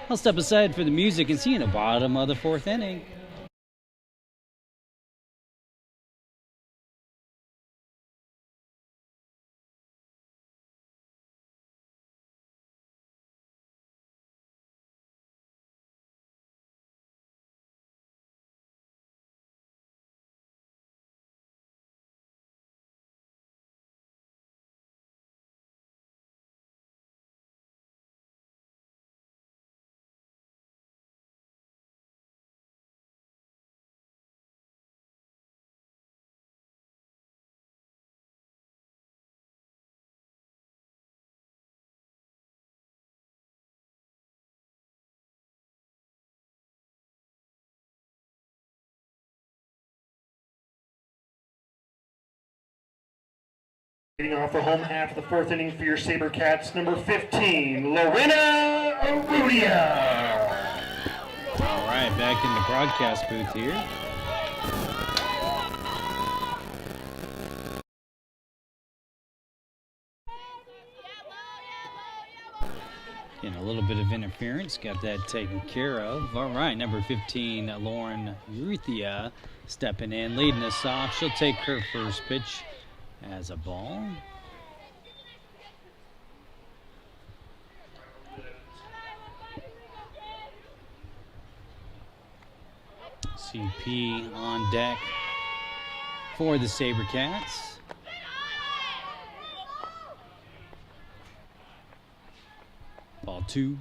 I'll step aside for the music and see you in the bottom of the 4th inning.
Leading off the home half of the 4th inning for your Sabercats, number 15, Lorena Arudia.
All right, back in the broadcast booth here. Getting a little bit of interference, got that taken care of. All right, number 15, Lauren Ruthia, stepping in, leading us off. She'll take her first pitch as a ball. CP on deck for the Sabercats. Ball 2.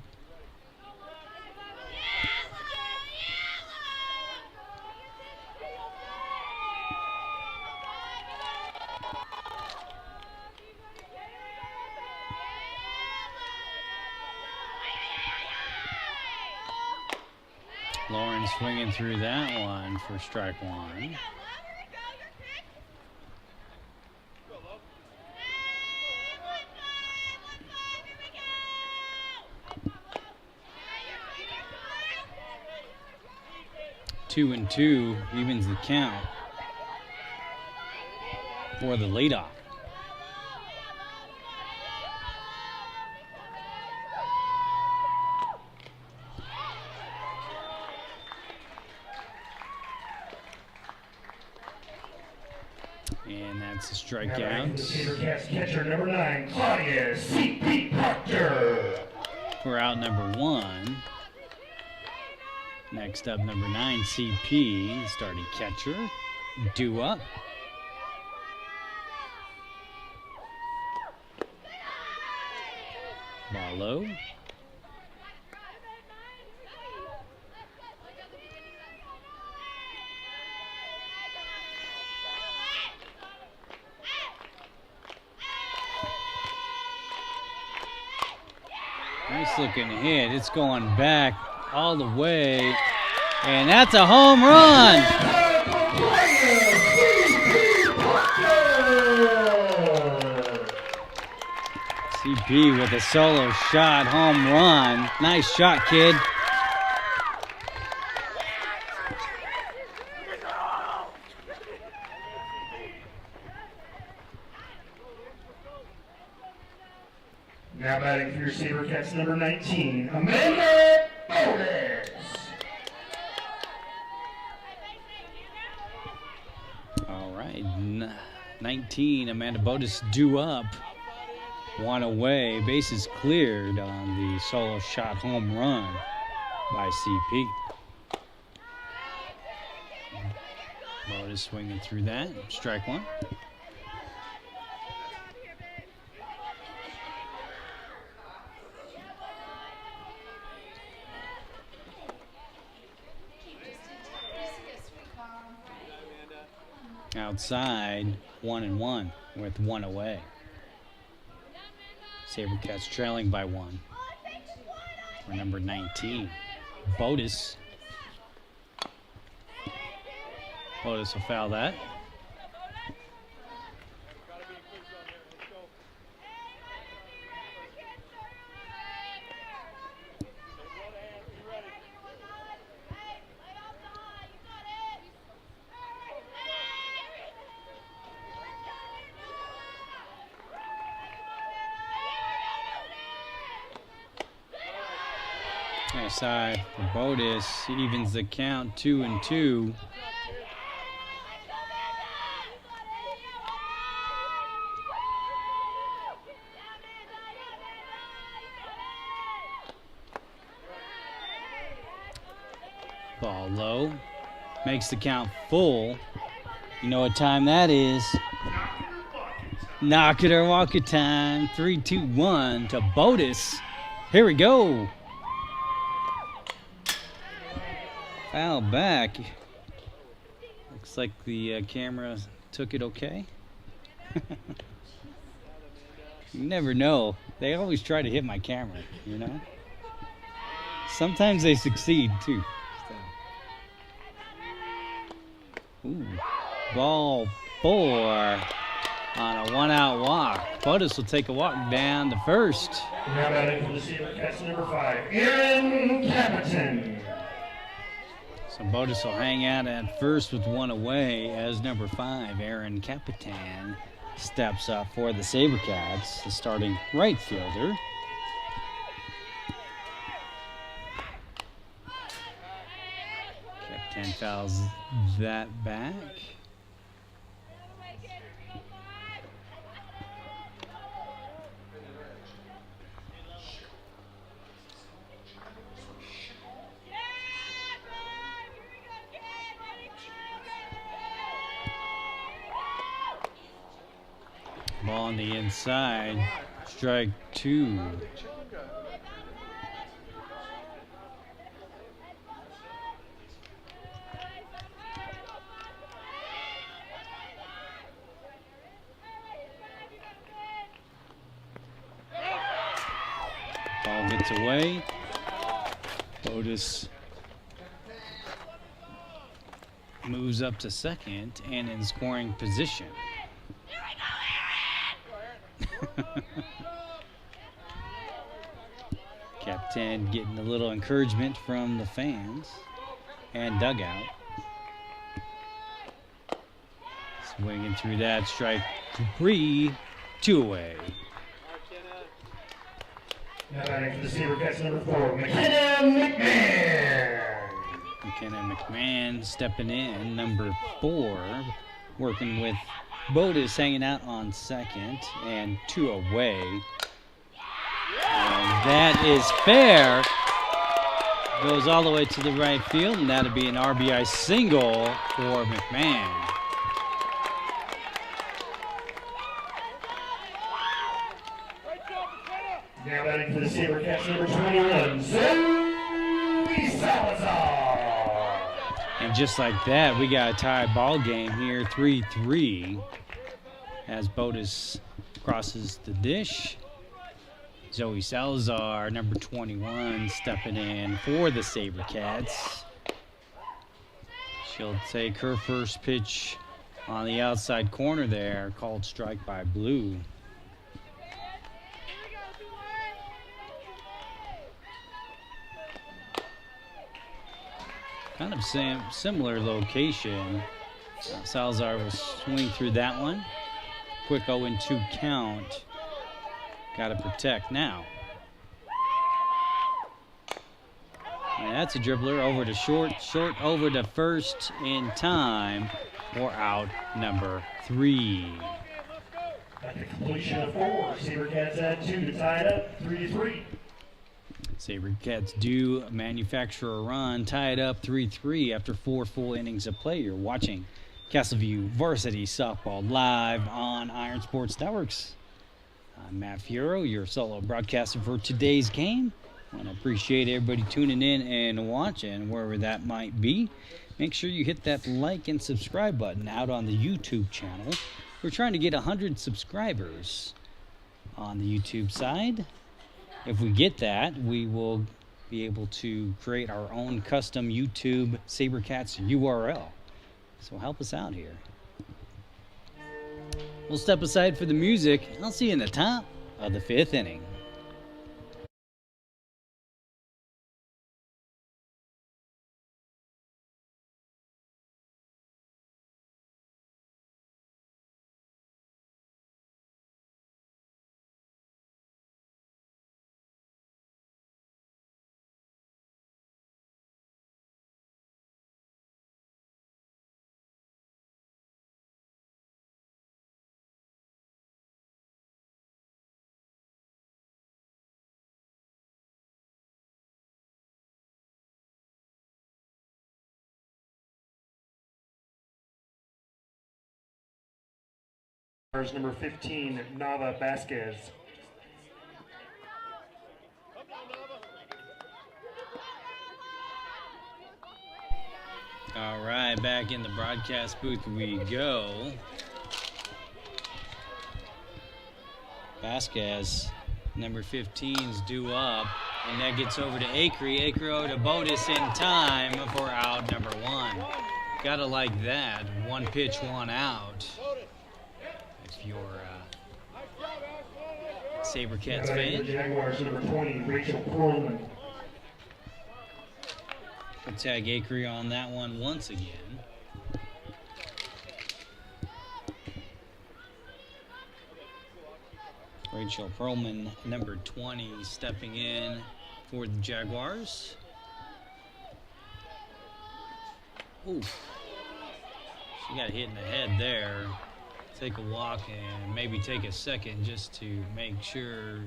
Lauren swinging through that one for strike 1. Two and 2 evens the count for the leadoff. And that's a strikeout.
Sabercats catcher number 9, Claudia C.P. Proctor.
For out number 1. Next up, number 9, CP, starting catcher, due up. Ball low. Nice looking hit. It's going back all the way. And that's a home run. CP with a solo shot, home run. Nice shot, kid.
Now batting for your Sabercats, number 19, Amanda Bodas.
All right, 19 19. Amanda Botus due up. One away. Bases cleared on the solo shot home run by CP. Botus swinging through that. Strike one. Outside, 1-1 with one away. Sabercats trailing by one. For number 19, Botus. Botus will foul that. Side for Botus, evens the count 2-2. Ball low, makes the count full. You know what time that is? Knock it or walk it time. 3-2-1 to Botus. Here we go. Foul back. Looks like the camera took it okay. You never know. They always try to hit my camera, you know? Sometimes they succeed too. Ooh. Ball 4 on a one-out walk. Botus will take a walk down to first.
Now batting for the Sabercats, number 5, Aaron Capitan.
So Botus will hang out at first with one away as number 5, Aaron Capitan, steps up for the Sabercats, the starting right fielder. Capitan fouls that back. Ball on the inside, strike 2. Ball gets away. Botus moves up to second and in scoring position. Captain getting a little encouragement from the fans and dugout. Swinging through that, strike 3, 2 away.
Now batting for the Sabercats, number 4, McKenna McMahon.
McKenna McMahon stepping in, number 4, working with Botus hanging out on second and 2 away. And that is fair. Goes all the way to the right field, and that'll be an RBI single for McMahon.
Now batting for the Sabercats, number 21, Zoe Salazar.
And just like that, we got a tie ball game here, 3-3, as Botus crosses the dish. Zoe Salazar, number 21, stepping in for the Sabercats. She'll take her first pitch on the outside corner there, called strike by Blue. Kind of similar location. Salazar will swing through that one. Quick 0-2 count. Got to protect now. And that's a dribbler over to short over to first in time for out number 3.
At the completion of 4, Sabercats add 2 to tie it up 3-3.
Sabercats do manufacture a run, tie it up 3-3 after 4 full innings of play. You're watching Castleview Varsity Softball live on Iron Sports Networks. I'm Matt Fiero, your solo broadcaster for today's game. I want to appreciate everybody tuning in and watching wherever that might be. Make sure you hit that like and subscribe button out on the YouTube channel. We're trying to get 100 subscribers on the YouTube side. If we get that, we will be able to create our own custom YouTube Sabercats URL. So help us out here. We'll step aside for the music. I'll see you in the top of the 5th inning.
Number 15, Nava Vasquez.
All right, back in the broadcast booth we go. Vasquez, number 15, is due up, and that gets over to Acre. Acre to Botus in time for out number 1. Gotta like that. 1 pitch, 1 out. If you're a Sabercats fan.
Jaguars, number 20, Rachel Perlman.
We'll tag Acre on that one once again. Rachel Perlman, number 20, stepping in for the Jaguars. Ooh, she got hit in the head there. Take a walk and maybe take a second just to make sure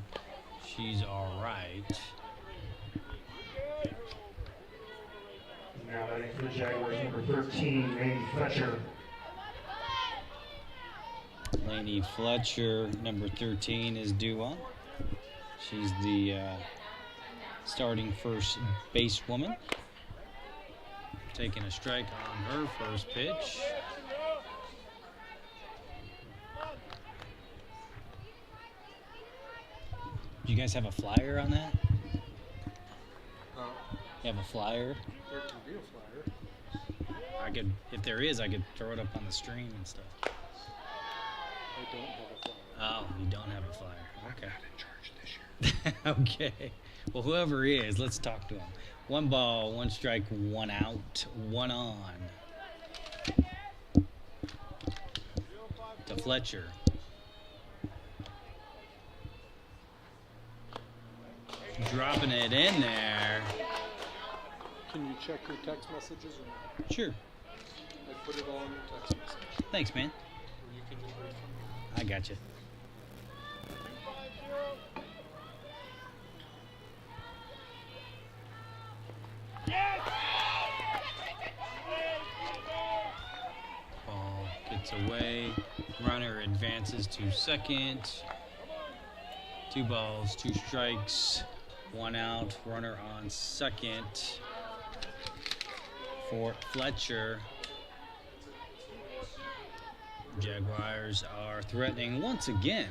she's all right.
Now batting for the Jaguars, number 13, Laney Fletcher.
Laney Fletcher, number 13, is due up. She's the starting first base woman. Taking a strike on her first pitch. Do you guys have a flyer on that? You have a flyer?
There can be a flyer.
I could, if there is, I could throw it up on the stream and stuff.
I don't have a flyer.
Oh, you don't have a flyer. Okay.
I'm not in charge this year.
Okay. Well, whoever is, let's talk to him. 1 ball, 1 strike, 1 out, 1 on. To Fletcher. Dropping it in there.
Can you check your text messages or not?
Sure.
I put it all in your text message.
Thanks, man.
Or you can just read from
I got you. Ball gets away. Runner advances to second. 2 balls, 2 strikes, 1 out. Runner on second for Fletcher. Jaguars are threatening once again.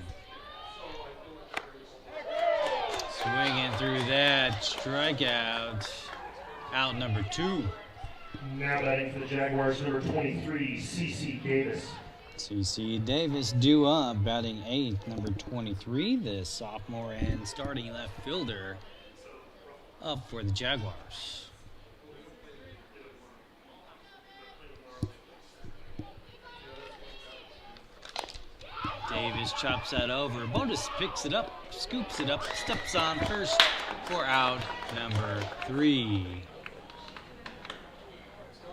Swinging through that strikeout. Out number 2.
Now batting for the Jaguars, number 23, CC Davis.
CC Davis due up, batting 8th, number 23, the sophomore and starting left fielder up for the Jaguars. Davis chops that over. Botus picks it up, scoops it up, steps on first for out number 3.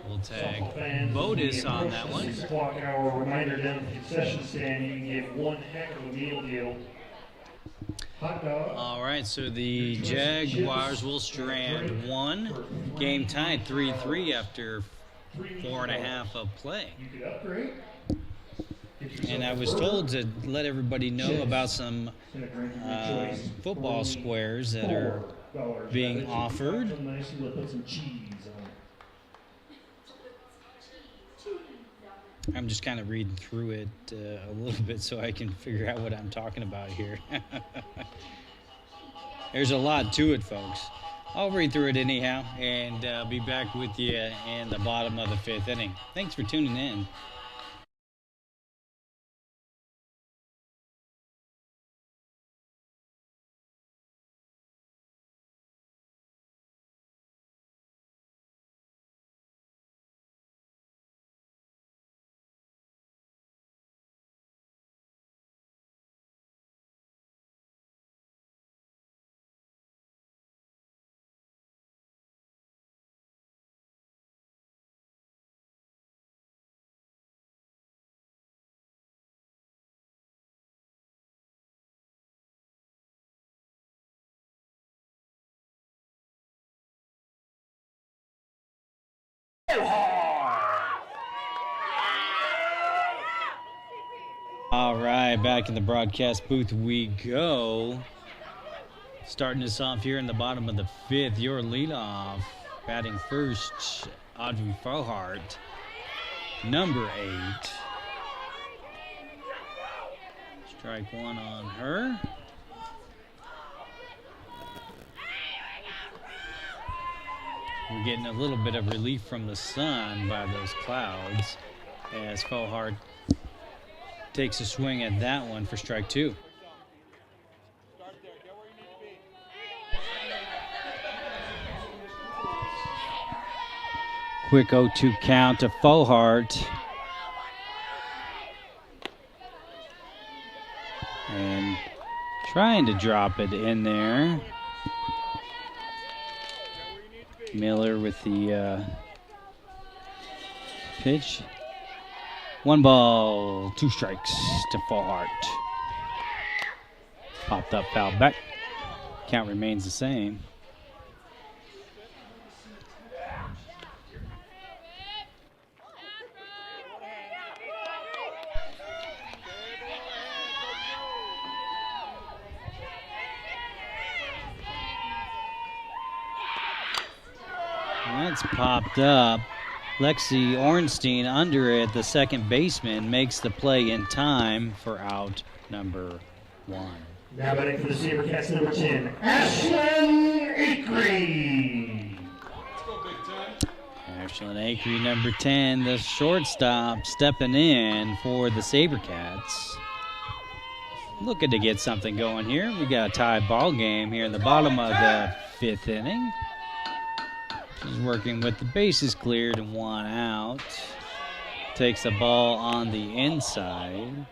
We'll tag
Fans,
Bodis
we
on
approach
that
the
one.
6 o'clock hour. Reminder down at the concession stand, you can get one heck of a meal deal. Hot dog.
All right, so the Jaguars will strand one. Game tied 3-3 after 4.5 of play.
You could upgrade.
And I was told to let everybody know about some football squares that are being offered. I'm just kind of reading through it a little bit so I can figure out what I'm talking about here. There's a lot to it, folks. I'll read through it anyhow and be back with you in the bottom of the 5th inning. Thanks for tuning in. All right, back in the broadcast booth we go. Starting us off here in the bottom of the 5th, your leadoff, batting first, Audrey Frohart, number 8. Strike one on her. We're getting a little bit of relief from the sun by those clouds as Frohart takes a swing at that one for strike 2. Quick 0-2 count to Frohart. And trying to drop it in there. Miller with the pitch. 1 ball, 2 strikes to Frohart. Popped up, fouled back. Count remains the same. That's popped up. Lexi Ornstein under it, the second baseman, makes the play in time for out number 1.
Now batting for the Sabercats, number 10, Ashlyn Acree.
Ashlyn Acree, number 10, the shortstop, stepping in for the Sabercats. Looking to get something going here. We got a tied ball game here in the bottom of the 5th inning. She's working with the bases cleared and 1 out. Takes the ball on the inside.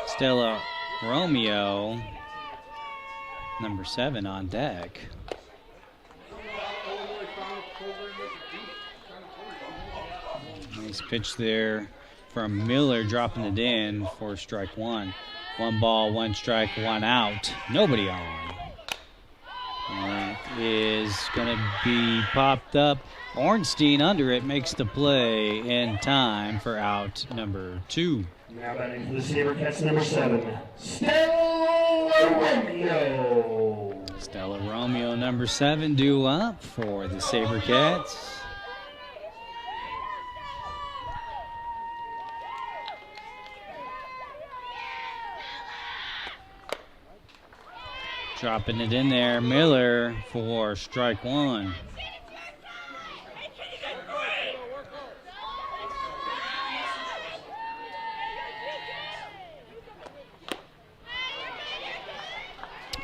Stella Romeo, number 7, on deck. Nice pitch there from Miller, dropping it in for strike 1. 1 ball, 1 strike, 1 out. Nobody on. And that is going to be popped up. Ornstein under it makes the play in time for out number 2.
Now batting for the Sabercats, number 7, Stella Romeo.
Stella Romeo, number 7, due up for the Sabercats. Dropping it in there, Miller for strike 1.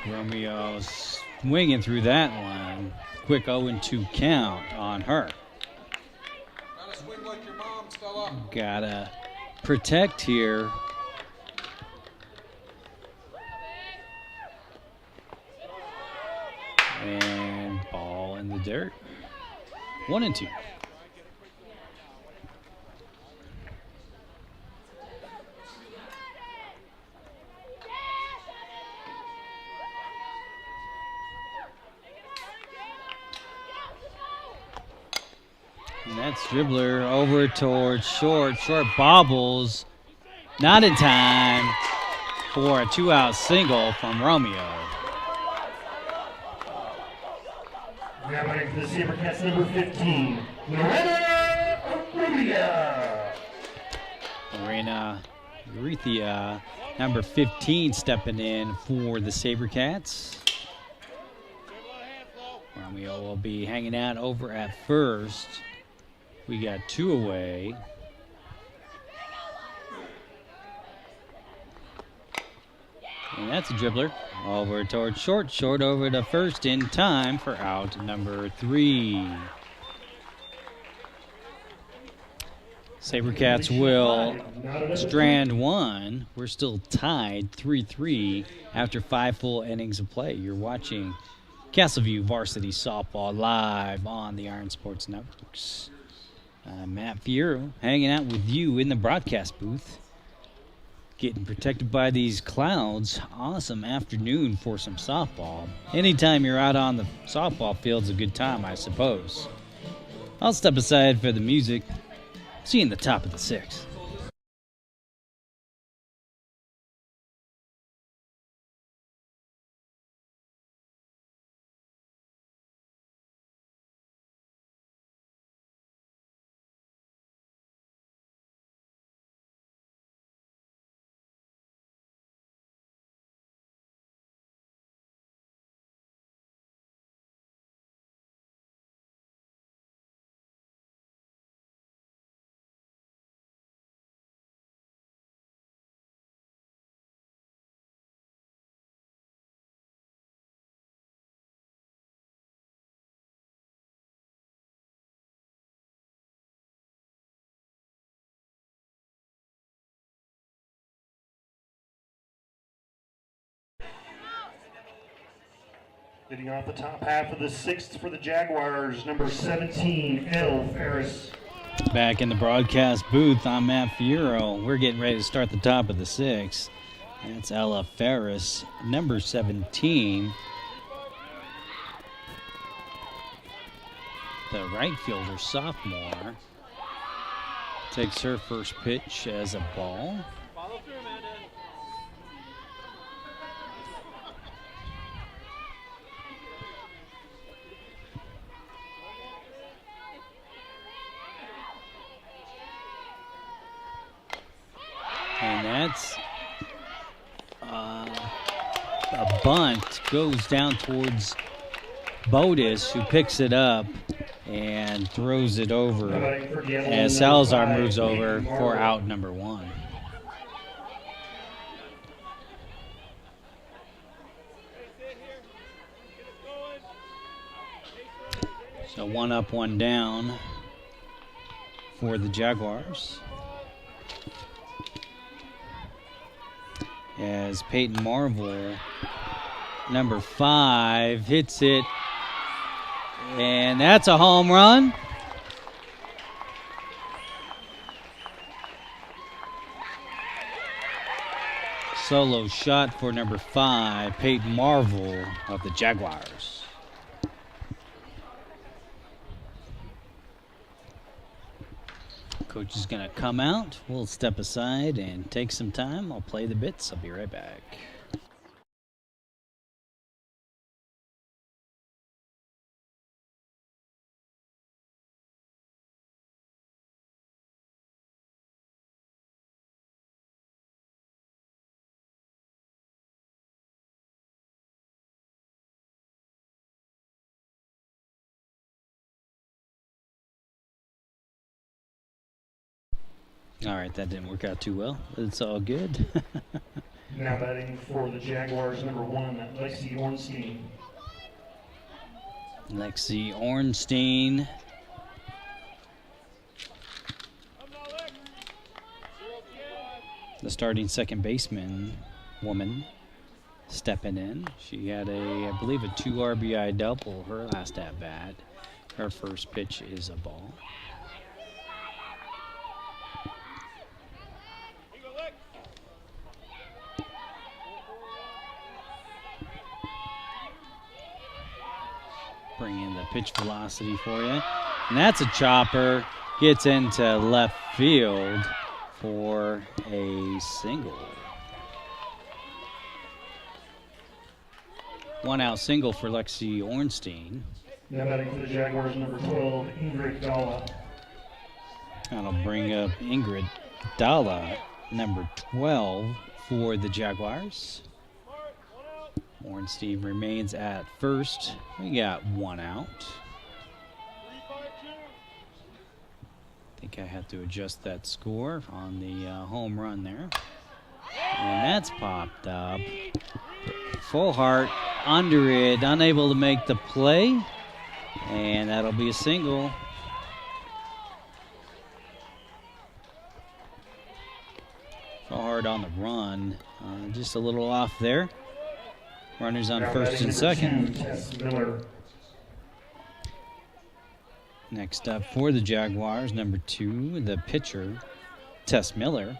Romeo swinging through that one. Quick 0-2 count on her.
Gotta swing like your mom, Stella.
Gotta protect here. dirt. 1-2. And that's dribbler over towards short. Short bobbles. Not in time for a 2-out single from Romeo.
Now running for the Sabercats, number 15, Lorena
Urethia, number 15, stepping in for the Sabercats. Romeo will be hanging out over at first. We got 2 away. And that's a dribbler. Over towards short. Short over to first in time for out number 3. Sabercats will strand 1. We're still tied 3-3 after 5 full innings of play. You're watching Castleview Varsity Softball live on the Iron Sports Networks. Matt Fierro hanging out with you in the broadcast booth. Getting protected by these clouds. Awesome afternoon for some softball. Anytime you're out on the softball field's a good time, I suppose. I'll step aside for the music. See you in the top of the 6th.
Leading off the top half of the 6th for the Jaguars, number 17, L. Ferris.
Back in the broadcast booth, I'm Matt Fierro. We're getting ready to start the top of the 6th. That's Ella Ferris, number 17. The right fielder, sophomore, takes her first pitch as a ball. And that's a bunt, goes down towards Bodis, who picks it up and throws it over as Salazar moves over for out number 1. So 1 up, 1 down for the Jaguars. As Peyton Marvel, number 5, hits it, and that's a home run. Solo shot for number 5, Peyton Marvel of the Jaguars. Coach is going to come out. We'll step aside and take some time. I'll play the bits. I'll be right back. All right, that didn't work out too well. It's all good.
Now batting for the Jaguars, number 1, Lexi Ornstein.
Lexi Ornstein. The starting second baseman woman stepping in. She had I believe a 2 RBI double her last at bat. Her first pitch is a ball. Bring in the pitch velocity for you. And that's a chopper. Gets into left field for a single. One out single for Lexi Ornstein.
Now batting for the Jaguars, number 12, Ingrid Gala.
That'll bring up Ingrid Dalla, number 12 for the Jaguars. Ornstein remains at first. We got one out. I think I have to adjust that score on the home run there. And that's popped up. Full heart under it, unable to make the play. And that'll be a single. Full heart on the run. Just a little off there. Runners on first and second. Next up for the Jaguars, number 2, the pitcher, Tess Miller.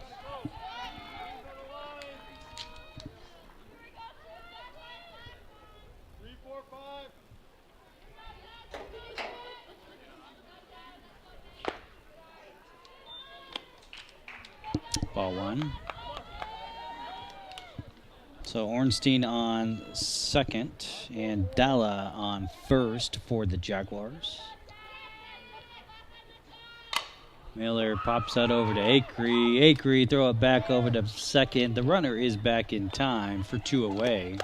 Ball 1. So Ornstein on second and Dalla on first for the Jaguars. Miller pops that over to Acree. Acree throw it back over to second. The runner is back in time for 2 away.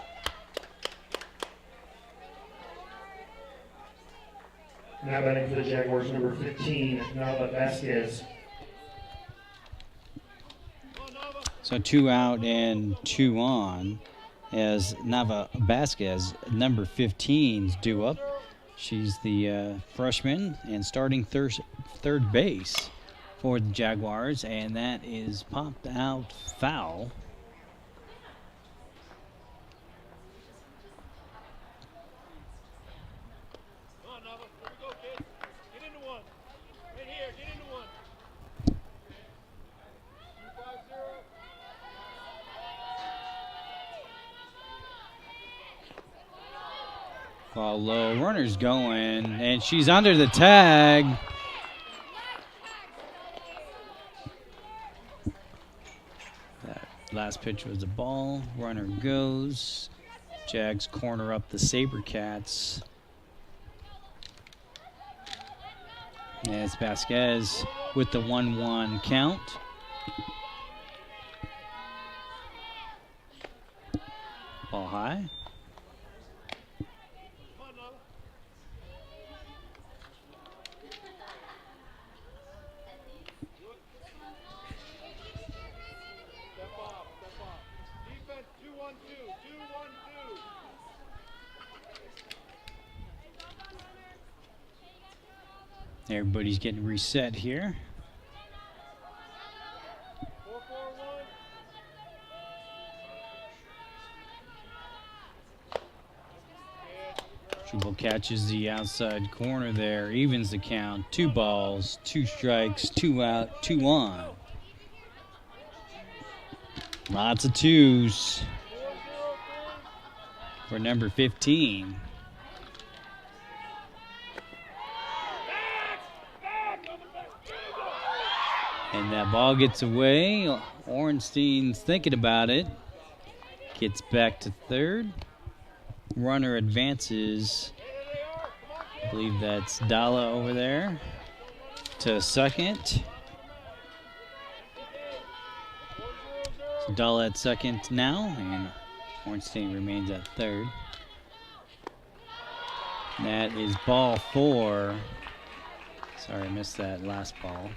Now batting for the Jaguars, number 15, Nava Vasquez.
So 2 out and 2 on as Nava Vasquez, number 15's due up. She's the freshman and starting third base for the Jaguars, and that is popped out foul.
Come on, Nava. Here we go, kid. Get into one. Right here. Get into one. 2-5-0.
Ball low, runner's going, and she's under the tag. That last pitch was a ball. Runner goes. Jags corner up the Sabercats. As Vasquez with the 1-1 count. Ball high.
Defense 2-1-2. 2-1-2.
Everybody's getting reset here.
4-4-1.
Jubal catches the outside corner there, evens the count. 2 balls, 2 strikes, 2 out, 2 on. Lots of 2s for number 15. And that ball gets away. Ornstein's thinking about it. Gets back to third. Runner advances. I believe that's Dalla over there to second. So Dalla at second now, and Ornstein remains at third. That is ball 4. Sorry, I missed that last ball.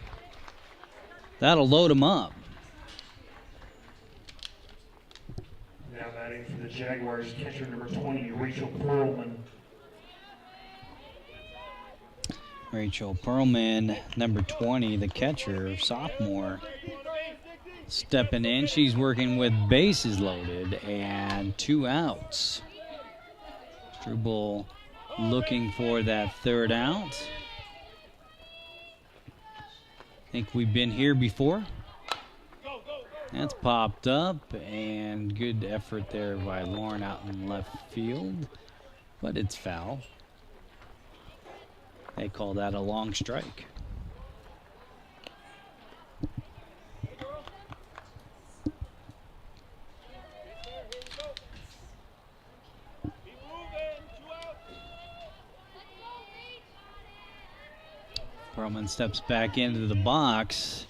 That'll load him up.
Now batting for the Jaguars, catcher number 20, Rachel Perlman.
Rachel Perlman, number 20, the catcher, sophomore, stepping in. She's working with bases loaded and 2 outs. Struble looking for that third out. Think we've been here before. That's popped up, and good effort there by Lauren out in left field, but it's foul. They call that a long strike. Perlman steps back into the box.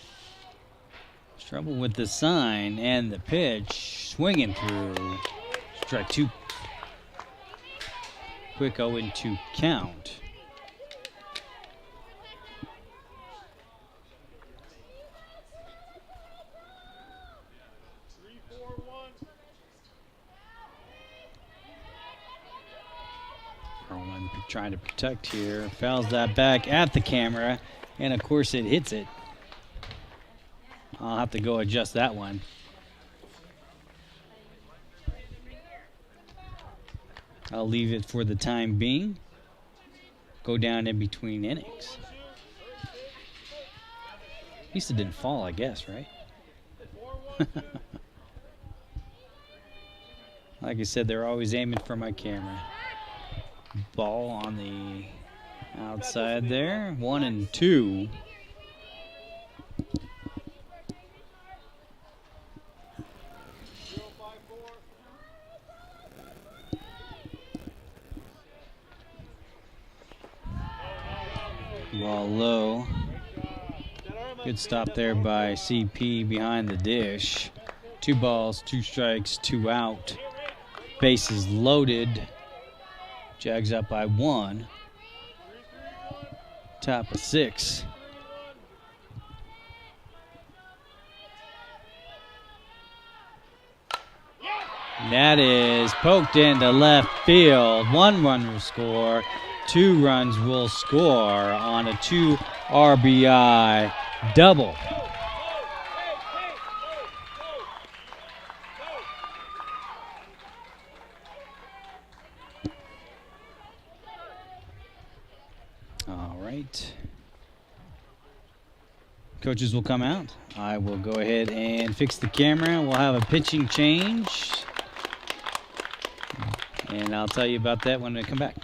Trouble with the sign and the pitch. Swinging through. Strike two. Quick 0-2 count. Perlman trying to protect here. Fouls that back at the camera. And of course it hits it. I'll have to go adjust that one. I'll leave it for the time being. Go down in between innings. At least it didn't fall, I guess, right? Like I said, they're always aiming for my camera. Ball on the outside there. 1-2. Ball low. Good stop there by CP behind the dish. 2 balls, 2 strikes, 2 out. Bases loaded. Jags up by 1. Top of 6. That is poked into left field. 1 run will score. 2 runs will score on a 2 RBI double. All right. Coaches will come out. I will go ahead and fix the camera. We'll have a pitching change. And I'll tell you about that when I come back.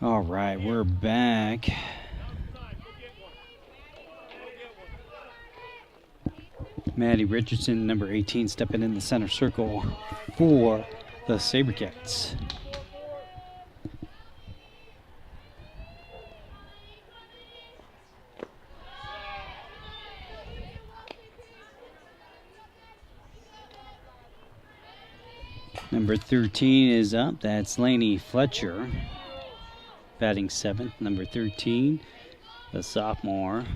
All right, we're back. Maddie Richardson, number 18, stepping in the center circle for the Sabercats. Number 13 is up. That's Lainey Fletcher. Batting 7th, number 13, the sophomore,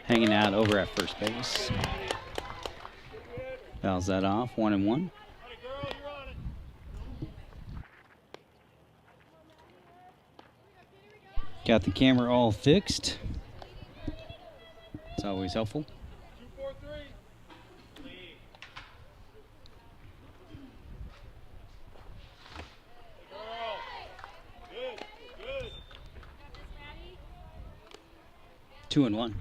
hanging out over at first base. Fouls that off, 1-1. Got the camera all fixed. It's always helpful.
2-4-3. Good, good.
2-1.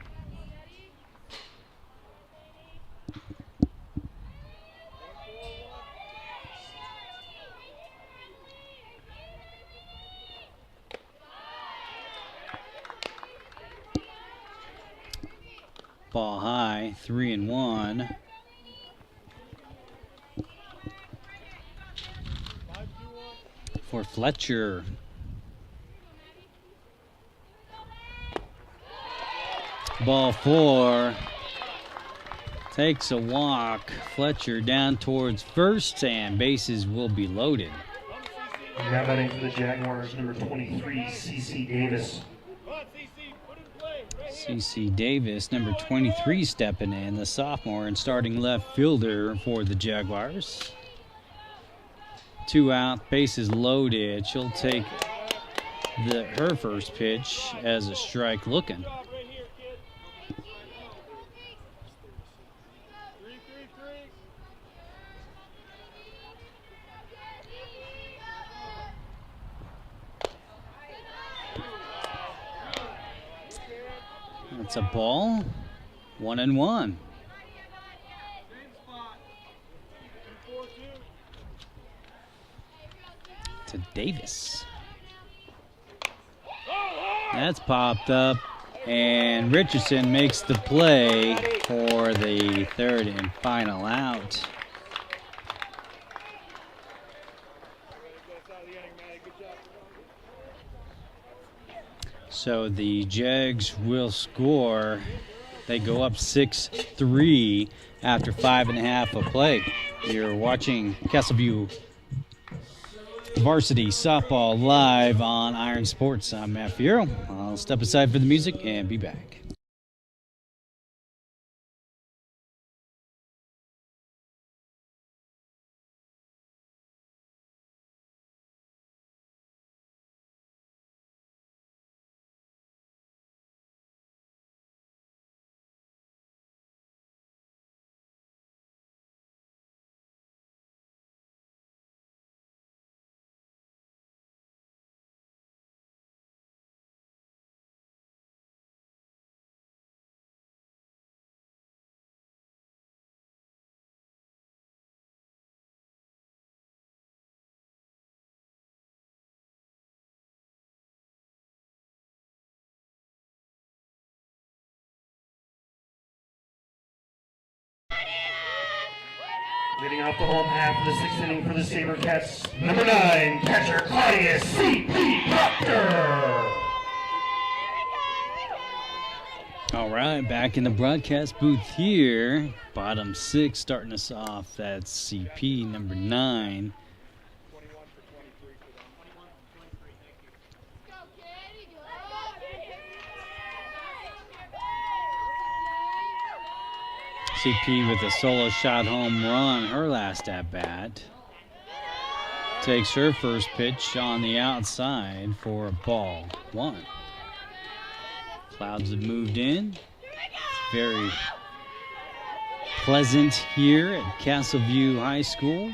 Ball high, 3-1. For Fletcher. Ball 4. Takes a walk. Fletcher down towards first, and bases will be loaded.
Now batting for the Jaguars, number 23, C.C. Davis.
Come on, CC, put it in play. Right here.
C.C. Davis, number 23, stepping in, the sophomore and starting left fielder for the Jaguars. 2 out, bases loaded. She'll take her first pitch as a strike looking.
Job right here, kid. 3-3-3.
That's a ball. 1-1.
Same spot. 2-4-2.
To Davis. That's popped up, and Richardson makes the play for the third and final out. So the Jags will score. They go up 6-3 after 5.5 of play. You're watching Castleview Varsity Softball live on Iron Sports. I'm Matt Fiero. I'll step aside for the music and be back.
Leading off the home half of the 6th inning for the Sabercats, number 9, catcher Claudius C.P. Proctor.
All right, back in the broadcast booth here. Bottom 6 starting us off. That's CP number 9.
21 for 23 for them.
CP with a solo shot home run, her last at bat. Takes her first pitch on the outside for a ball 1. Clouds have moved in. It's very pleasant here at Castleview High School.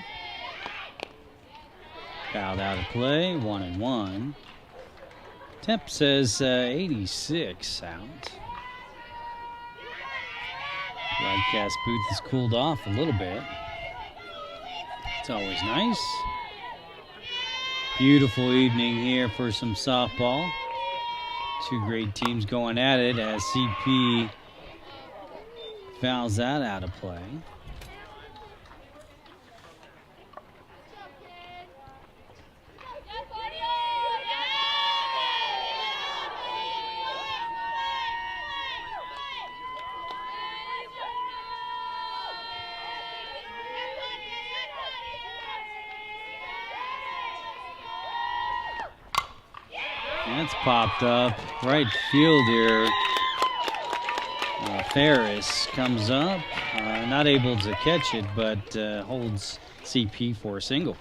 Fouled out of play, 1-1. Temp says 86 out. Broadcast booth has cooled off a little bit. It's always nice. Beautiful evening here for some softball. 2 great teams going at it as CP fouls that out of play. That's popped up. Right fielder Ferris comes up. Not able to catch it, but holds CP for a single.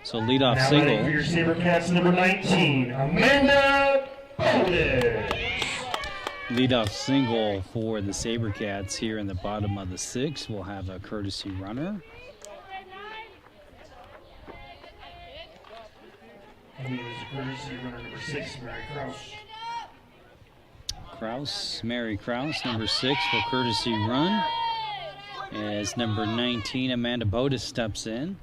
So leadoff
Now
single.
batting for your Sabercats, number 19, Amanda Pope.
Leadoff single for the Sabercats here in the bottom of the sixth. We'll have a courtesy runner.
And he was courtesy runner number 6, Mary Kraus.
Mary Kraus, number 6, will courtesy run as number 19, Amanda Bodis, steps in.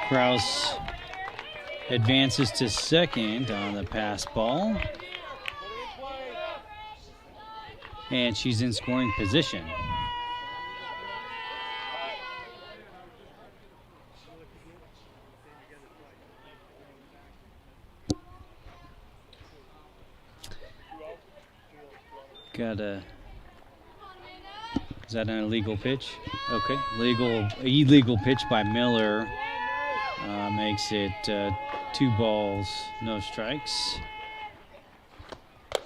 Kraus advances to second on the pass ball. And she's in scoring position. Is that an illegal pitch? Okay, illegal pitch by Miller. Makes it 2 balls, no strikes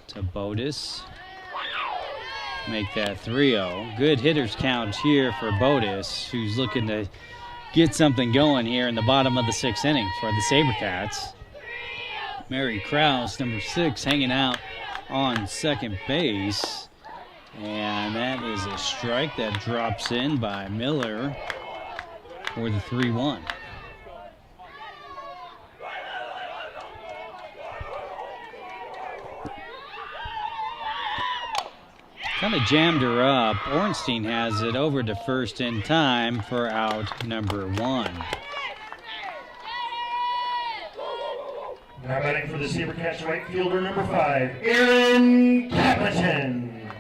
to Bodis. Make that 3-0. Good hitters count here for Bodis, who's looking to get something going here in the bottom of the 6th inning for the Sabercats. Mary Kraus, number 6, hanging out on second base. And that is a strike that drops in by Miller for the 3-1. Kind of jammed her up. Ornstein has it over to first in time for out number 1.
Now batting for the Sabercats right fielder number 5, Aaron Capitan.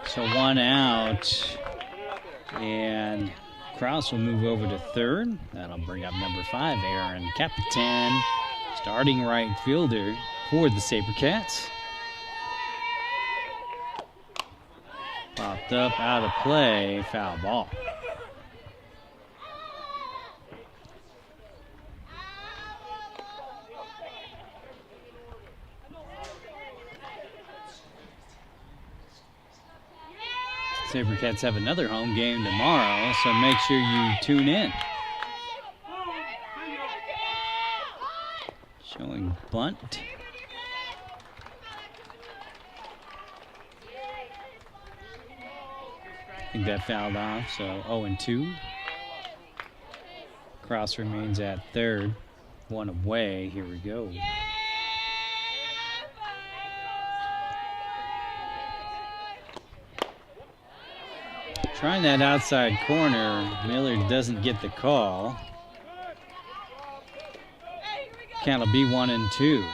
So 1 out, and Kraus will move over to third. That'll bring up number 5, Aaron Capitan, starting right fielder for the Sabercats. Popped up, out of play, foul ball. Sabercats have another home game tomorrow, so make sure you tune in. Showing bunt. I think that fouled off, so 0-2. Kraus remains at third. 1 away. Here we go. Trying that outside corner. Miller doesn't get the call. Count will be 1-2.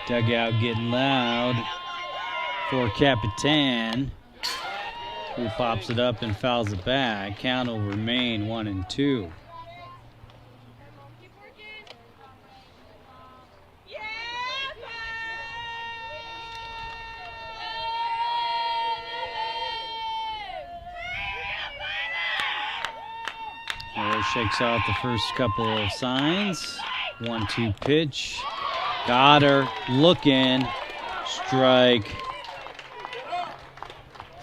Dugout getting loud for Capitan, who pops it up and fouls it back. Count will remain 1-2. Miller shakes out the first couple of signs. 1-2 pitch. Got her, looking, strike.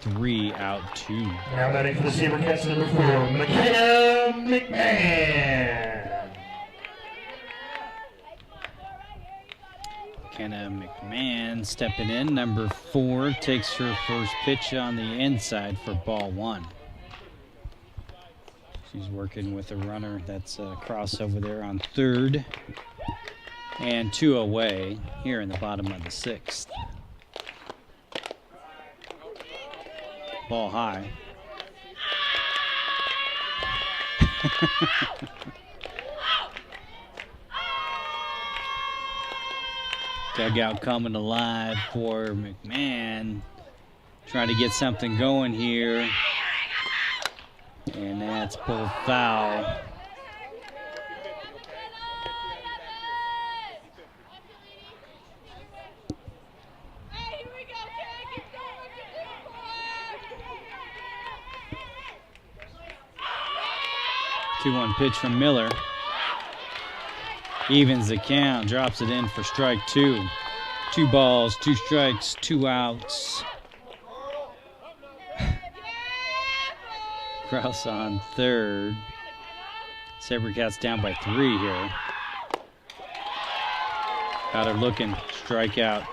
3 out 2.
Now batting for the Sabercats, number 4, McKenna McMahon.
McKenna McMahon stepping in. Number 4 takes her first pitch on the inside for ball 1. She's working with a runner that's a crossover there on third. And 2 away here in the bottom of the 6th. Ball high. Dugout coming alive for McMahon. Trying to get something going here. And that's pulled foul. 2-1 pitch from Miller. Evens the count, drops it in for strike 2. 2 balls, 2 strikes, 2 outs. Kraus on third. Sabercats down by 3 here. Got her looking, strikeout.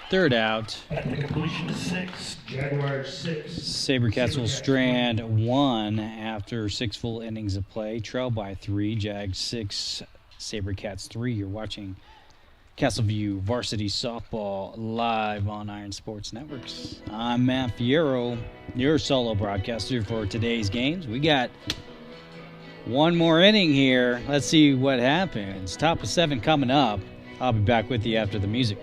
Third out.
At the completion to 6, Jaguars 6.
Sabercats will strand 1 after 6 full innings of play. Trail by 3, Jags 6, Sabercats 3. You're watching Castleview Varsity Softball live on Iron Sports Networks. I'm Matt Fierro, your solo broadcaster for today's games. We got one more inning here. Let's see what happens. Top of 7 coming up. I'll be back with you after the music.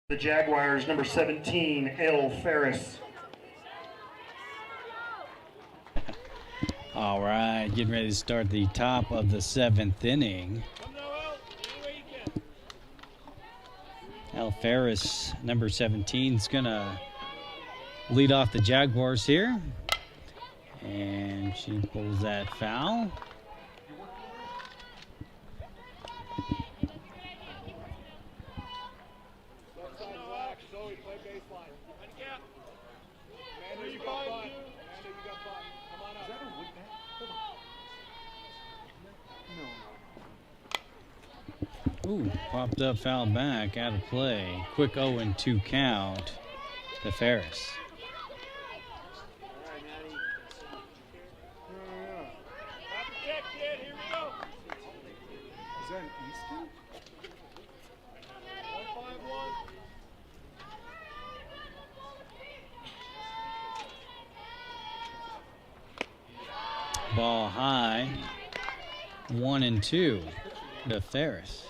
The Jaguars, number 17, L. Ferris.
All right, getting ready to start the top of the 7th inning. Al Ferris, number 17, is going to lead off the Jaguars here. And she pulls that foul. Ooh, popped up, foul back, out of play. Quick 0-2 count to Ferris.
Is that an Easton?
1-5-1. Ball high. 1-2 to Ferris.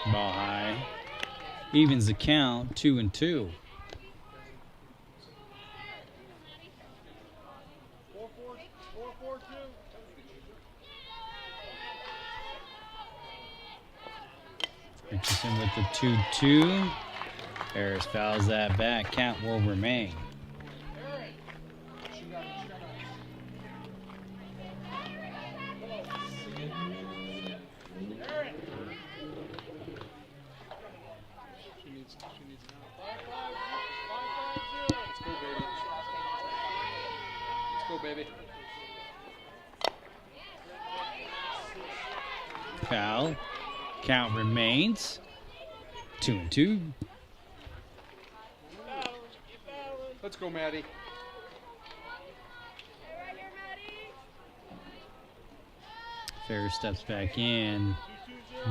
Ball high. Evens the count, 2-2. Richardson with the 2-2. Harris fouls that back. Count will remain.
Baby.
Foul. Count remains. 2-2.
Let's go, Maddie.
Ferris steps back in.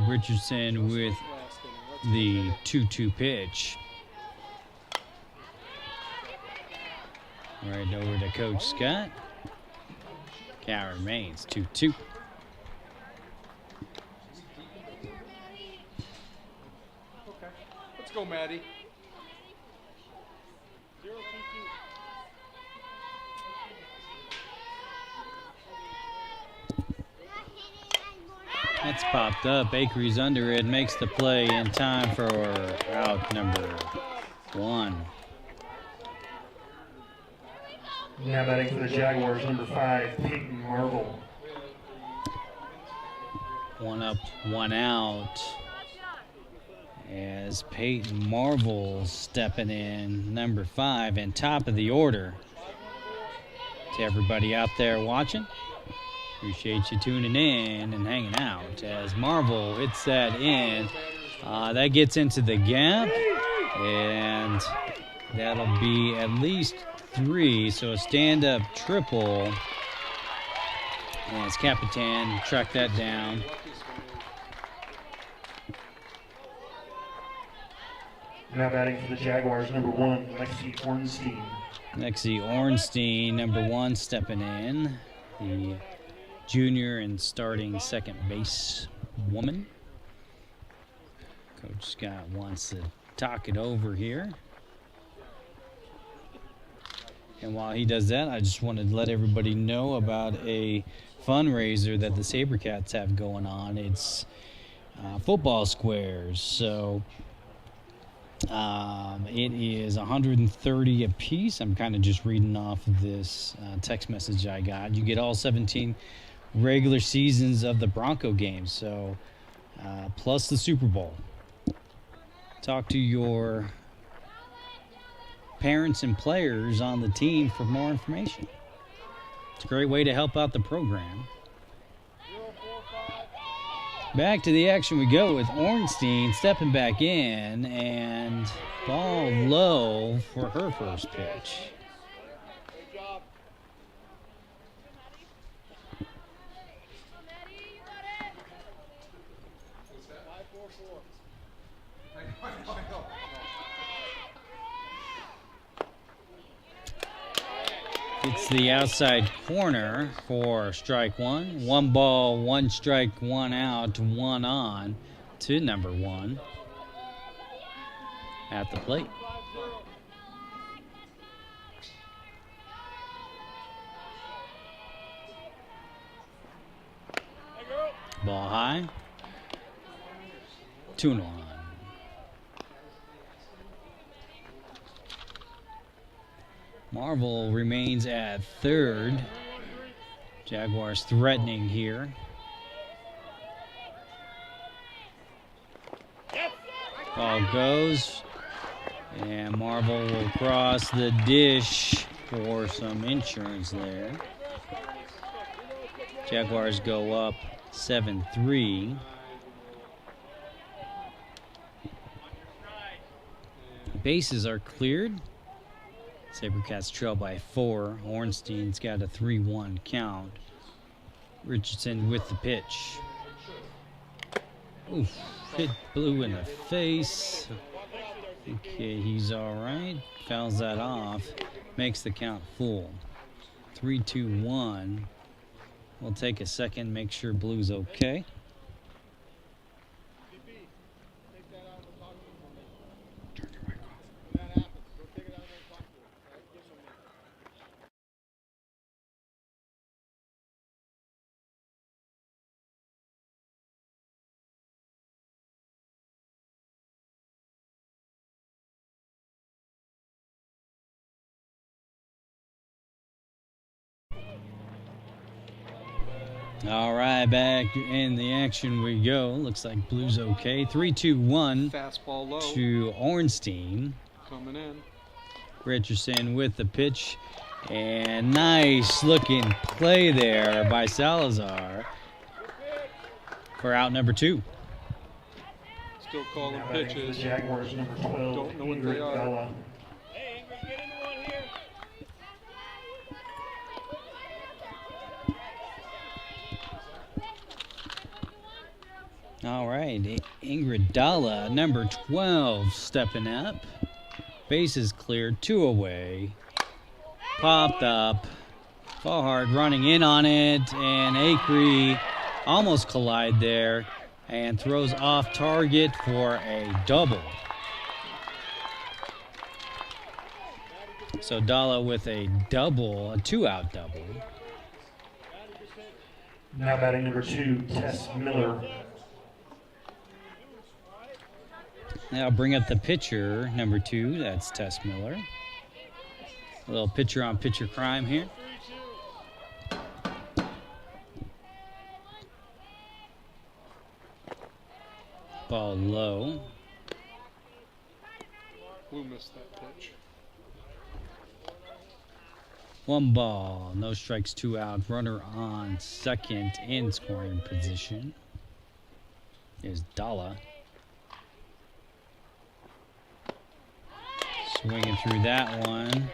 Richardson with the 2-2 pitch. Right over to Coach Scott. Count remains 2-2.
Let's go, Maddie. 0-2-2.
That's popped up. Bakery's under it. Makes the play in time for out number 1.
Now batting for the Jaguars, number 5, Peyton Marvel.
One up, one out. As Peyton Marvel stepping in, number 5, and top of the order. To everybody out there watching, appreciate you tuning in and hanging out. As Marvel hits that in, that gets into the gap, and that'll be at least 3, so a stand-up triple. As Capitan tracked that down.
Now batting for the Jaguars, number 1, Lexi Ornstein.
Lexi Ornstein, number 1, stepping in. The junior and starting second base woman. Coach Scott wants to talk it over here. And while he does that, I just wanted to let everybody know about a fundraiser that the Sabercats have going on. It's football squares. So it is $130 a piece. I'm kind of just reading off of this text message I got. You get all 17 regular seasons of the Bronco games, so plus the Super Bowl. Talk to your parents and players on the team for more information. It's a great way to help out the program. Back to the action we go with Ornstein stepping back in, and ball low for her first pitch. It's the outside corner for strike 1. 1 ball, 1 strike, 1 out, 1 on to number 1 at the plate. Ball high. 2-1. Marvel remains at third. Jaguars threatening here. Ball goes, and Marvel will cross the dish for some insurance there. Jaguars go up 7-3. Bases are cleared. Sabercats trail by 4. Ornstein's got a 3-1 count. Richardson with the pitch. Oof, hit Blue in the face. Okay, he's all right. Fouls that off. Makes the count full. 3-2-1. We'll take a second, make sure Blue's okay. All right, back in the action we go. Looks like Blue's okay. 3-2-1
Fastball low.
to Ornstein.
Coming in.
Richardson with the pitch. And nice looking play there by Salazar for out number 2.
Still calling
Now batting for the
pitches.
Jaguars, number 12,
Don't know what they
Ingrid
are.
Bella.
Hey, Ingrid, get into one here.
All right, Ingrid Dalla, number 12, stepping up. Bases cleared, 2 away. Popped up. Ball hard running in on it, and Acree almost collide there and throws off target for a double. So Dalla with a double, a 2-out double.
Now batting number 2, Tess Miller.
Now bring up the pitcher, number 2, that's Tess Miller. A little pitcher-on-pitcher crime here. Ball low.
Blue missed that pitch.
1 ball, no strikes, 2 out. Runner on second in scoring position is Dalla. Swinging through that one.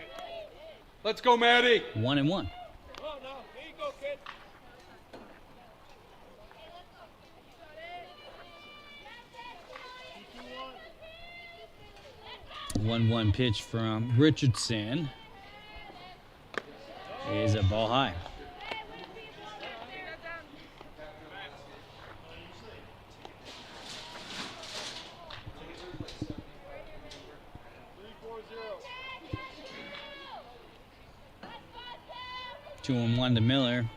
Let's go, Maddie.
1-1.
Oh, no. Here you go, kid.
1-1 pitch from Richardson is a ball high. Two and one to Miller.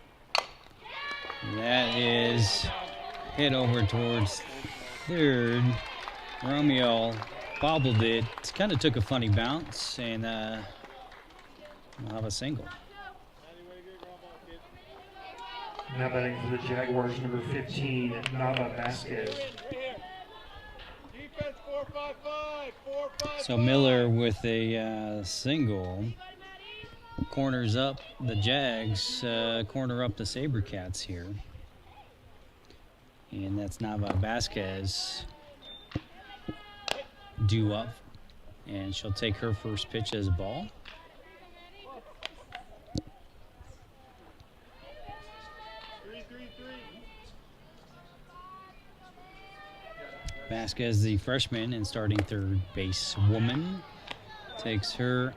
That is hit over towards third. Romeo bobbled it. Kind of took a funny bounce, and we'll have a single.
Now batting for the Jaguars, number 15, Nava Vasquez.
Defense 4-5-5. 4-5-5.
So Miller with a single corners up the Jags, corner up the Sabercats here. And that's Nava Vasquez due up. And she'll take her first pitch as a ball. Vasquez, the freshman and starting third base woman, takes her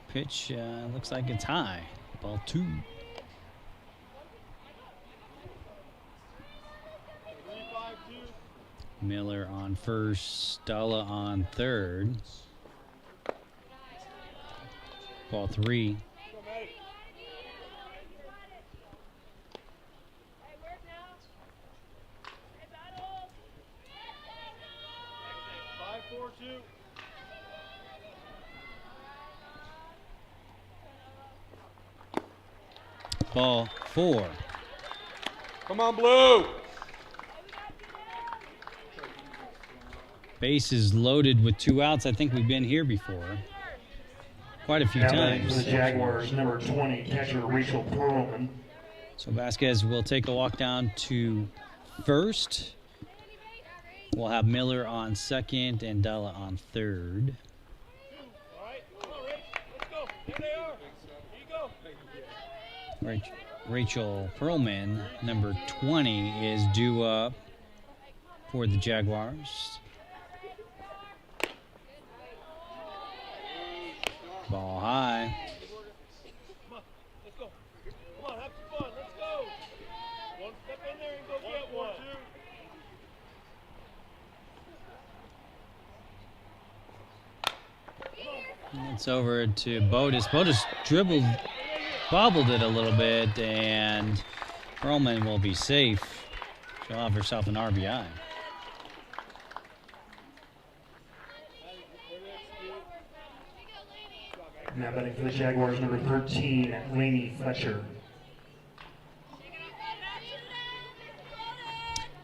pitch. Looks like it's high. Ball 2. Miller on first, Dalla on third. Ball 3. Ball 4.
Come on, Blue.
Base is loaded with 2 outs. I think we've been here before. Quite a few
Now batting for
times.
the Jaguars, number 20, catcher Rachel Perlman.
So Vasquez will take a walk down to first. We'll have Miller on second and Dalla on third.
All right. Come on, Rich. Let's go. There they are. Here you go.
Rachel Perlman, number 20, is due up for the Jaguars. Ball high.
Come on. Let's go. Come on. Have some fun. Let's go. One step in there and go get one.
It's over to Botus. Botus bobbled it a little bit, and Perlman will be safe. She'll have herself an RBI.
Now batting for the Jaguars, number 13, Lainey Fletcher.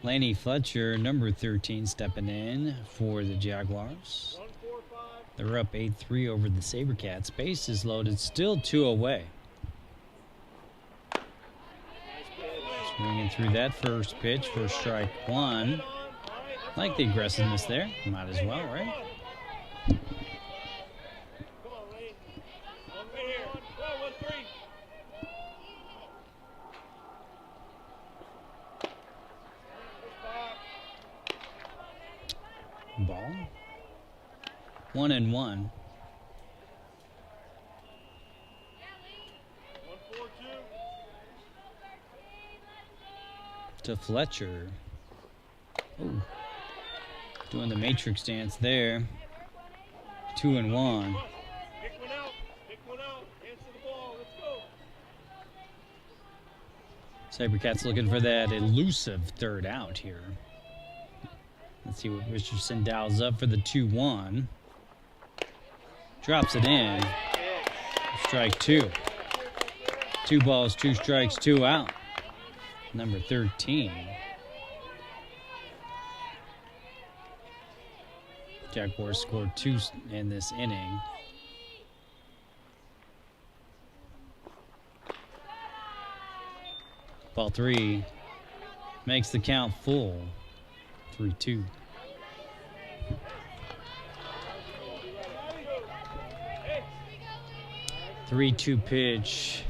Lainey Fletcher, number 13, stepping in for the Jaguars. They're up 8-3 over the Sabercats. Base is loaded, still 2 away. Swinging through that first pitch for strike 1. Like the aggressiveness there. Might as well, right?
Come on, Lane. One right here. Go, 1-3.
Ball. 1-1.
1-4-2.
To Fletcher. Ooh. Doing the matrix dance there. 2-1.
Pick one out. Pick one out. Answer the ball. Let's go.
Sabercats looking for that elusive third out here. Let's see what Richardson dials up for the 2-1. Drops it in. Strike 2. 2 balls, 2 strikes, 2 out. Number 13. Jaguars scored 2 in this inning. Ball 3 makes the count full. 3-2. Three-two pitch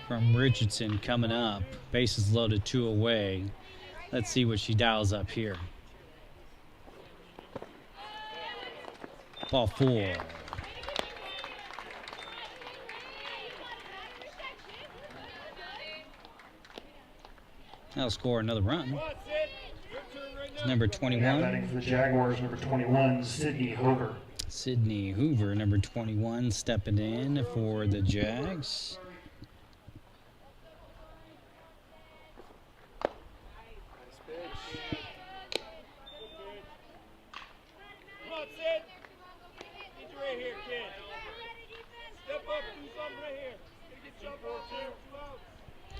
from Richardson coming up. Bases loaded, 2 away. Let's see what she dials up here. Ball 4. That'll score another run. It's number 21.
Batting for the Jaguars, number 21, Sydney Hoover.
Sydney Hoover, number 21, stepping in for the Jags.
Come on, Sid. Get you right here, kid. Step up, do something right here. Gotta get jump ball, 2 outs.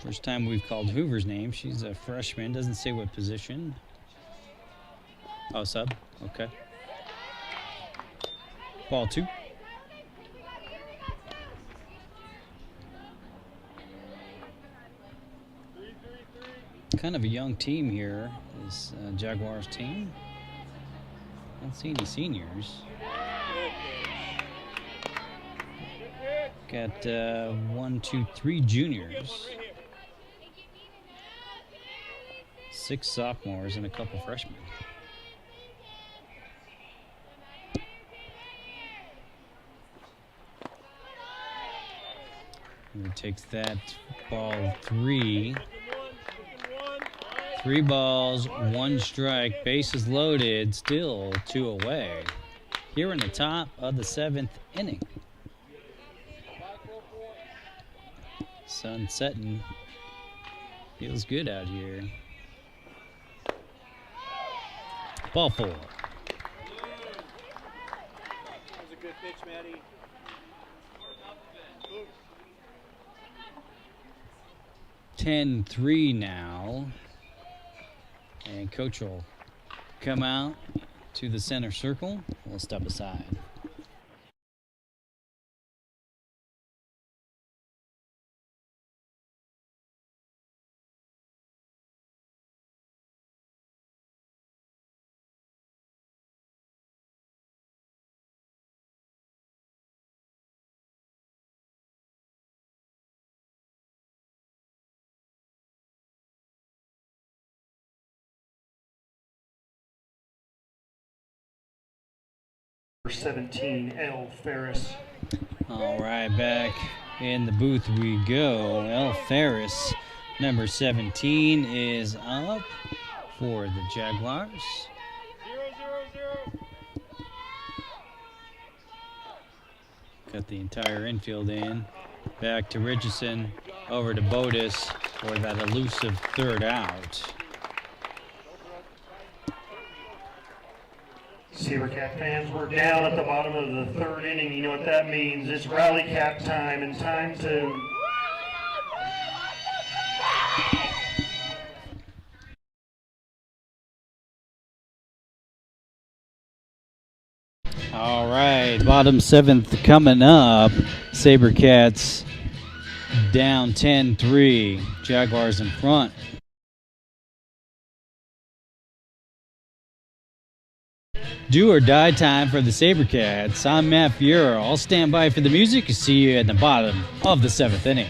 First time we've called Hoover's name. She's a freshman. Doesn't say what position. Oh, sub. Okay. Ball 2. Kind of a young team here, this Jaguars team. Don't see any seniors. Got 1, 2, 3 juniors. 6 sophomores and a couple freshmen. He takes that ball 3. 3 balls, 1 strike, bases loaded, still 2 away. Here in the top of the 7th inning. Sun setting. Feels good out here. Ball 4.
That was a good pitch, Maddie.
10-3 now. And coach will come out to the center circle. We'll step aside.
Number 17, L. Ferris.
All right, back in the booth we go. El Ferris, number 17, is up for the Jaguars.
0-0-0.
Got the entire infield in. Back to Richardson, over to Bodis for that elusive third out.
Sabercat fans, we're down at the bottom of the 3rd inning. You know what that means. It's rally cap time and time to...
All right, bottom 7th coming up. Sabercats down 10-3. Jaguars in front. Do or die time for the Sabercats. I'm Matt Fiero. I'll stand by for the music. See you at the bottom of the 7th inning.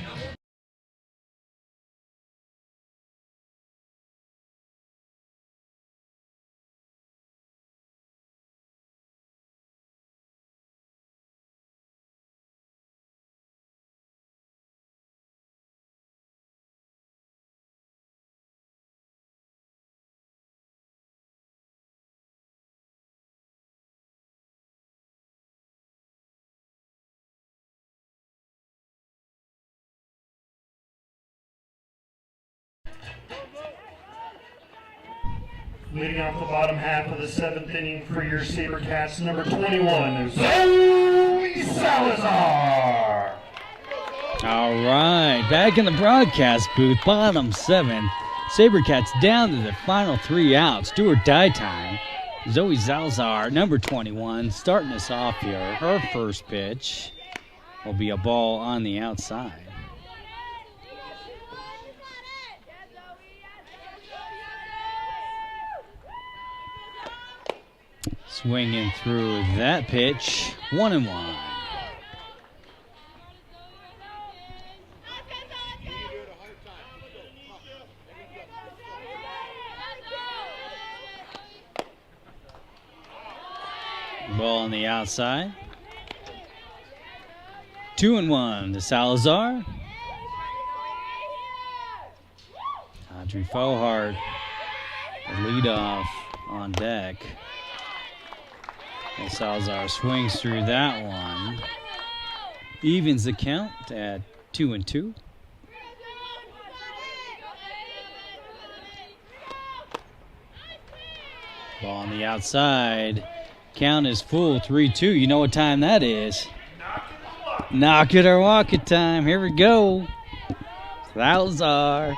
Leading off the bottom half of the 7th inning for your Sabercats, number 21, Zoe Salazar.
All right, back in the broadcast booth, bottom 7th. Sabercats down to the final 3 outs. Do or die time Zoe Salazar, number 21, starting us off here. Her first pitch will be a ball on the outside. Swinging through that pitch, 1-1. Ball on the outside. 2-1 to Salazar. Audrey Fohart, the leadoff on deck. And Salazar swings through that one. Evens the count at 2-2. Ball on the outside. Count is full, 3-2. You know what time that is. Knock it or walk it time. Here we go. Salazar.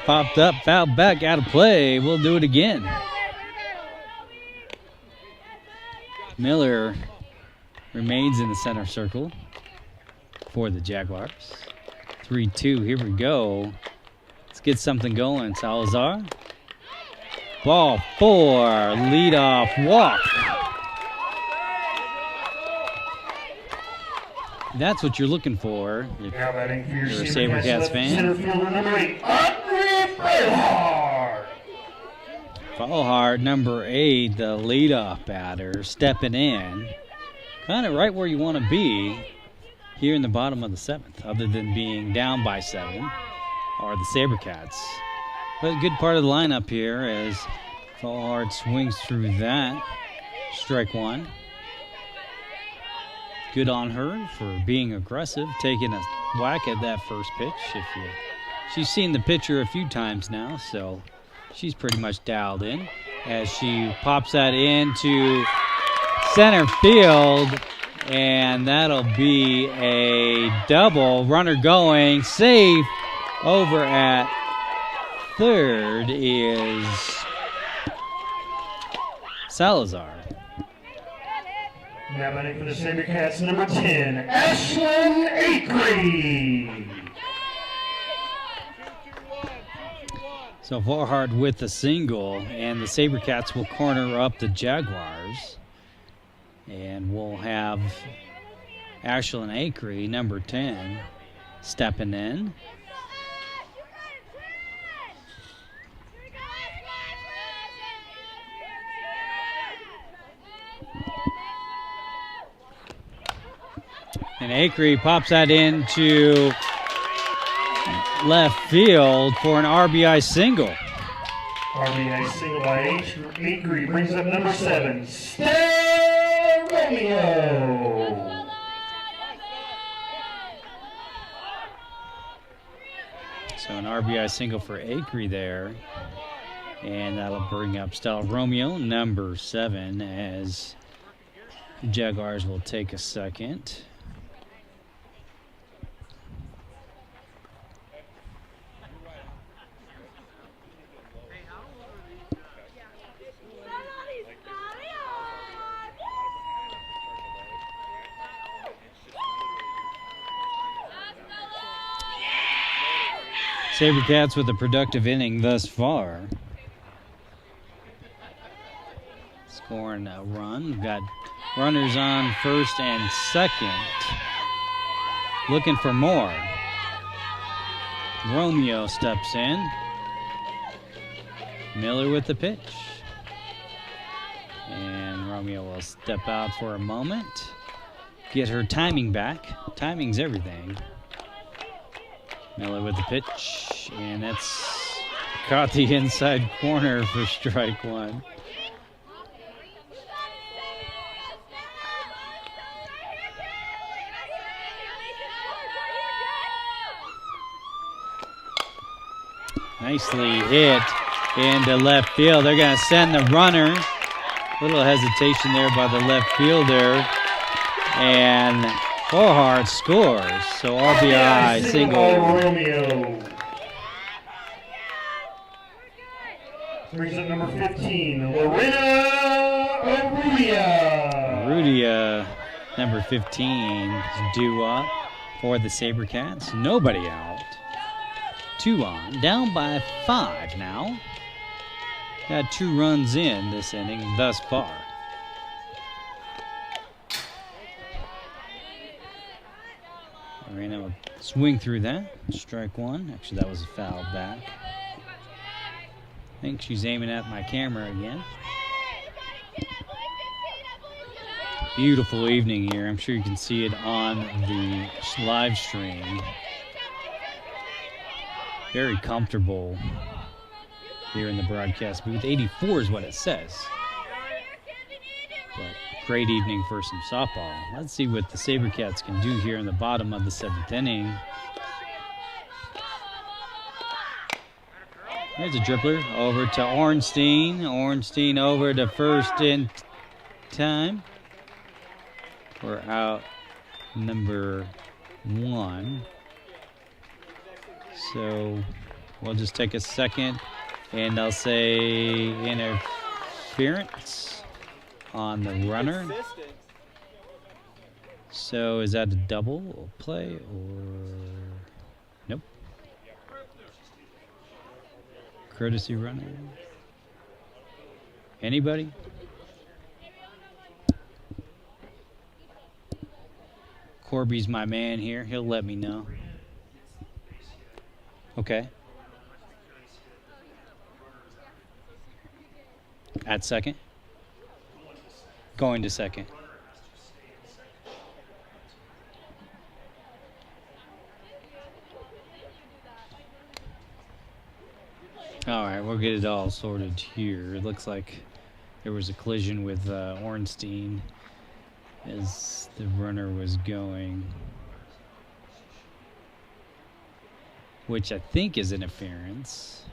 Popped up, fouled back, out of play. We'll do it again. Miller remains in the center circle for the Jaguars. 3-2, here we go. Let's get something going, Salazar. Ball 4, leadoff walk. That's what you're looking for if you're a Sabercats fan.
Center fielder number 8, Audrey Fohart.
Fohart, number 8, the leadoff batter, stepping in. Kind of right where you want to be here in the bottom of the 7th, other than being down by 7, are the Sabercats. But a good part of the lineup here as Fohart swings through that. Strike 1. Good on her for being aggressive, taking a whack at that first pitch. She's seen the pitcher a few times now, so she's pretty much dialed in as she pops that into center field, and that'll be a double. Runner going, safe over at third is Salazar.
Now batting for the Sabercats, number 10, Ashlyn Acree.
So Fohart with the single, and the Sabercats will corner up the Jaguars. And we'll have Ashlyn Acree, number 10, stepping in. And Acree pops that into left field for an RBI single.
RBI single by Acree brings up number 7, Stay Romeo.
So an RBI single for Acree there. And that'll bring up Stella Romeo, number 7, as the Jaguars will take a second. Sabercats with a productive inning thus far. Scoring a run. We've got runners on first and second. Looking for more. Romeo steps in. Miller with the pitch. And Romeo will step out for a moment. Get her timing back. Timing's everything. Miller with the pitch, and that's caught the inside corner for strike 1. Nicely hit into left field. They're going to send the runner. Little hesitation there by the left fielder, and Fohart scores, so RBI single.
Romeo. Brings up number 15, Lorena Arudia.
Rudia, number 15, is due up for the Sabercats. Nobody out. 2 on. Down by 5 now. Got 2 runs in this inning thus far. Lorena will swing through that. Strike 1. Actually, that was a foul back. I think she's aiming at my camera again. Beautiful evening here. I'm sure you can see it on the live stream. Very comfortable here in the broadcast booth. 84 is what it says. But great evening for some softball. Let's see what the Sabercats can do here in the bottom of the 7th inning. There's a dribbler over to Ornstein. Ornstein over to first in time. We're out number 1. So we'll just take a second and I'll say interference on the runner. So is that a double play or nope? Courtesy runner. Anybody? Corby's my man here. He'll let me know. Okay. At second? Going to second. All right, we'll get it all sorted here. It looks like there was a collision with Ornstein as the runner was going, which I think is interference.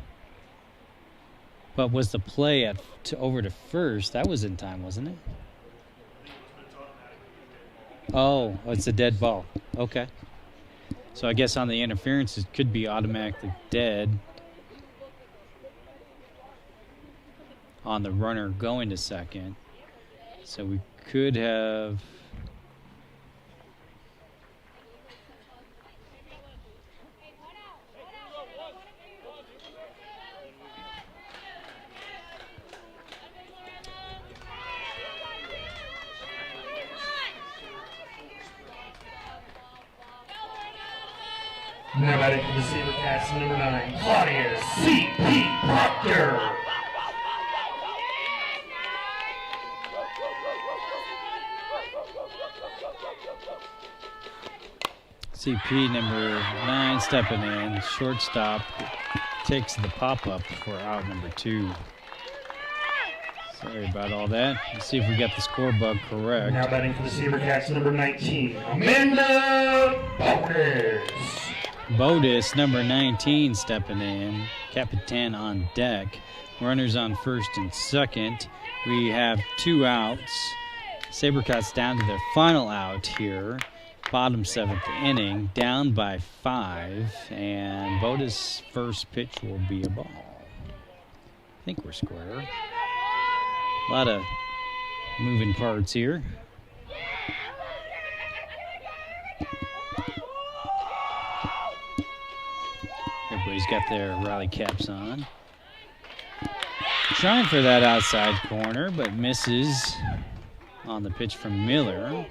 But was the play over to first? That was in time, wasn't it? Oh, it's a dead ball. Okay. So I guess on the interference, it could be automatically dead on the runner going to second. So we could have
now batting for the Sabercats, number 9, Claudia C.P. Proctor.
CP number 9 stepping in. Shortstop takes the pop-up for out number 2. Sorry about all that. Let's see if we got the score bug correct.
Now batting for the Sabercats, number 19, Amanda Boris.
Bodis, number 19, stepping in. Capitan on deck. Runners on first and second. We have 2 outs. Sabercats down to their final out here. Bottom 7th inning, down by 5. And Bodis' first pitch will be a ball. I think we're square. A lot of moving parts here. Everybody's got their rally caps on. Trying for that outside corner, but misses on the pitch from Miller.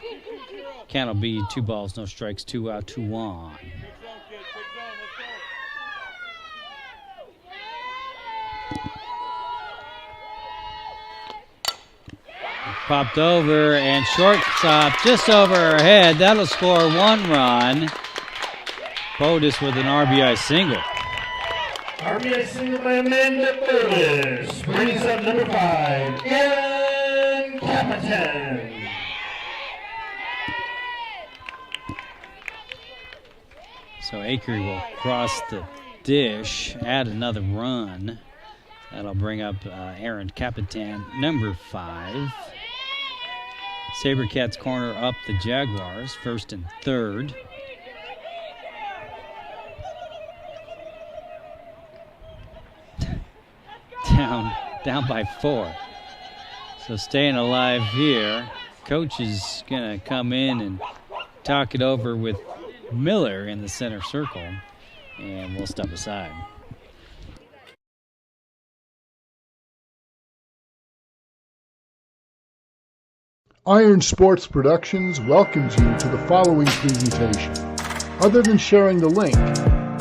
Count will be 2 balls, no strikes, 2 out, 2 on. Popped over and shortstop just over her head. That'll score 1 run. Bodis with an RBI single.
RBI single by Amanda Boris. Brings up number 5, Aaron Capitan.
So Akery will cross the dish, add another run. That'll bring up Aaron Capitan, number 5. Sabercats corner up the Jaguars, first and third. Down down by 4. So staying alive here. Coach is going to come in and talk it over with Miller in the center circle, and we'll step aside.
Iron Sports Productions welcomes you to the following presentation. Other than sharing the link,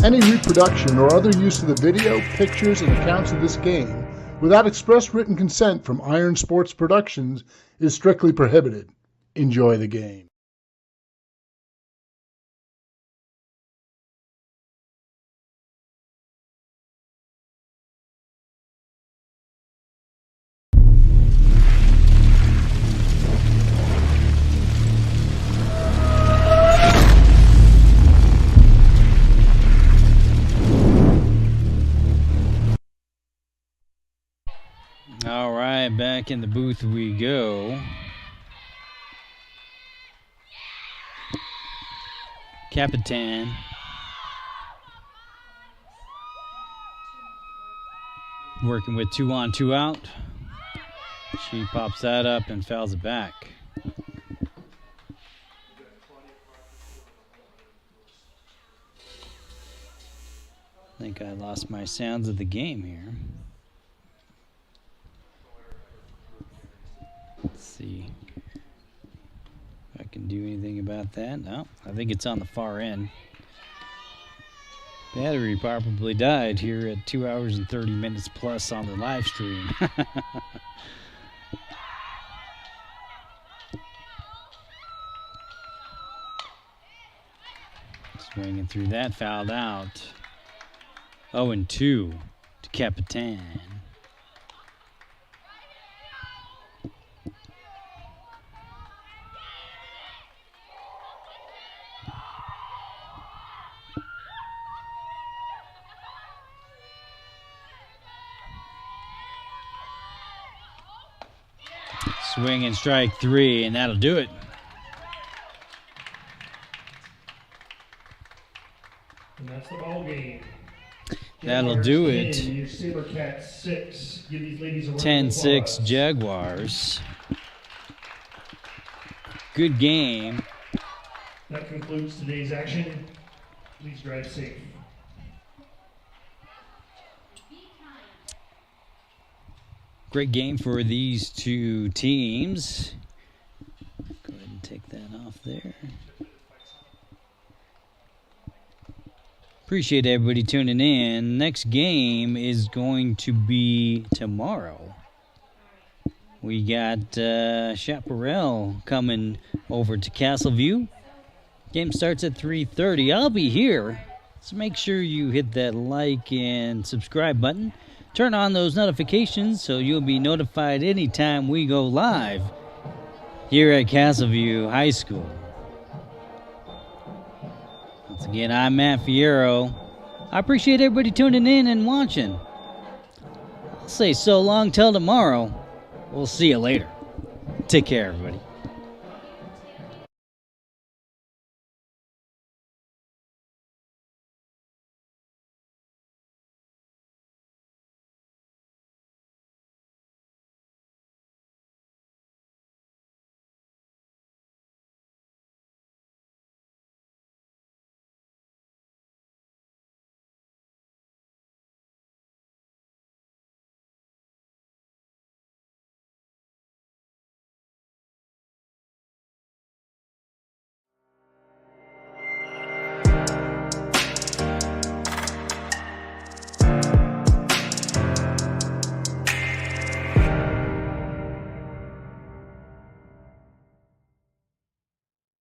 any reproduction or other use of the video, pictures, and accounts of this game without express written consent from Iron Sports Productions is strictly prohibited. Enjoy the game.
All right, back in the booth we go. Capitan. Working with 2 on, 2 out. She pops that up and fouls it back. I think I lost my sounds of the game here. Let's see if I can do anything about that. No, I think it's on the far end. Battery probably died here at 2 hours and 30 minutes plus on the live stream. Swinging through that, fouled out. 0-2 to Capitan. Swing and strike 3, and that'll do it.
And that's the ball game.
That'll do it.
Sabercats 6. Give these ladies a round of
10-6
applause.
Jaguars. Good game.
That concludes today's action. Please drive safe.
Great game for these two teams. Go ahead and take that off there. Appreciate everybody tuning in. Next game is going to be tomorrow. We got Chaparral coming over to Castleview. Game starts at 3:30. I'll be here, so make sure you hit that like and subscribe button. Turn on those notifications so you'll be notified anytime we go live here at Castleview High School. Once again, I'm Matt Fierro. I appreciate everybody tuning in and watching. I'll say so long till tomorrow. We'll see you later. Take care, everybody.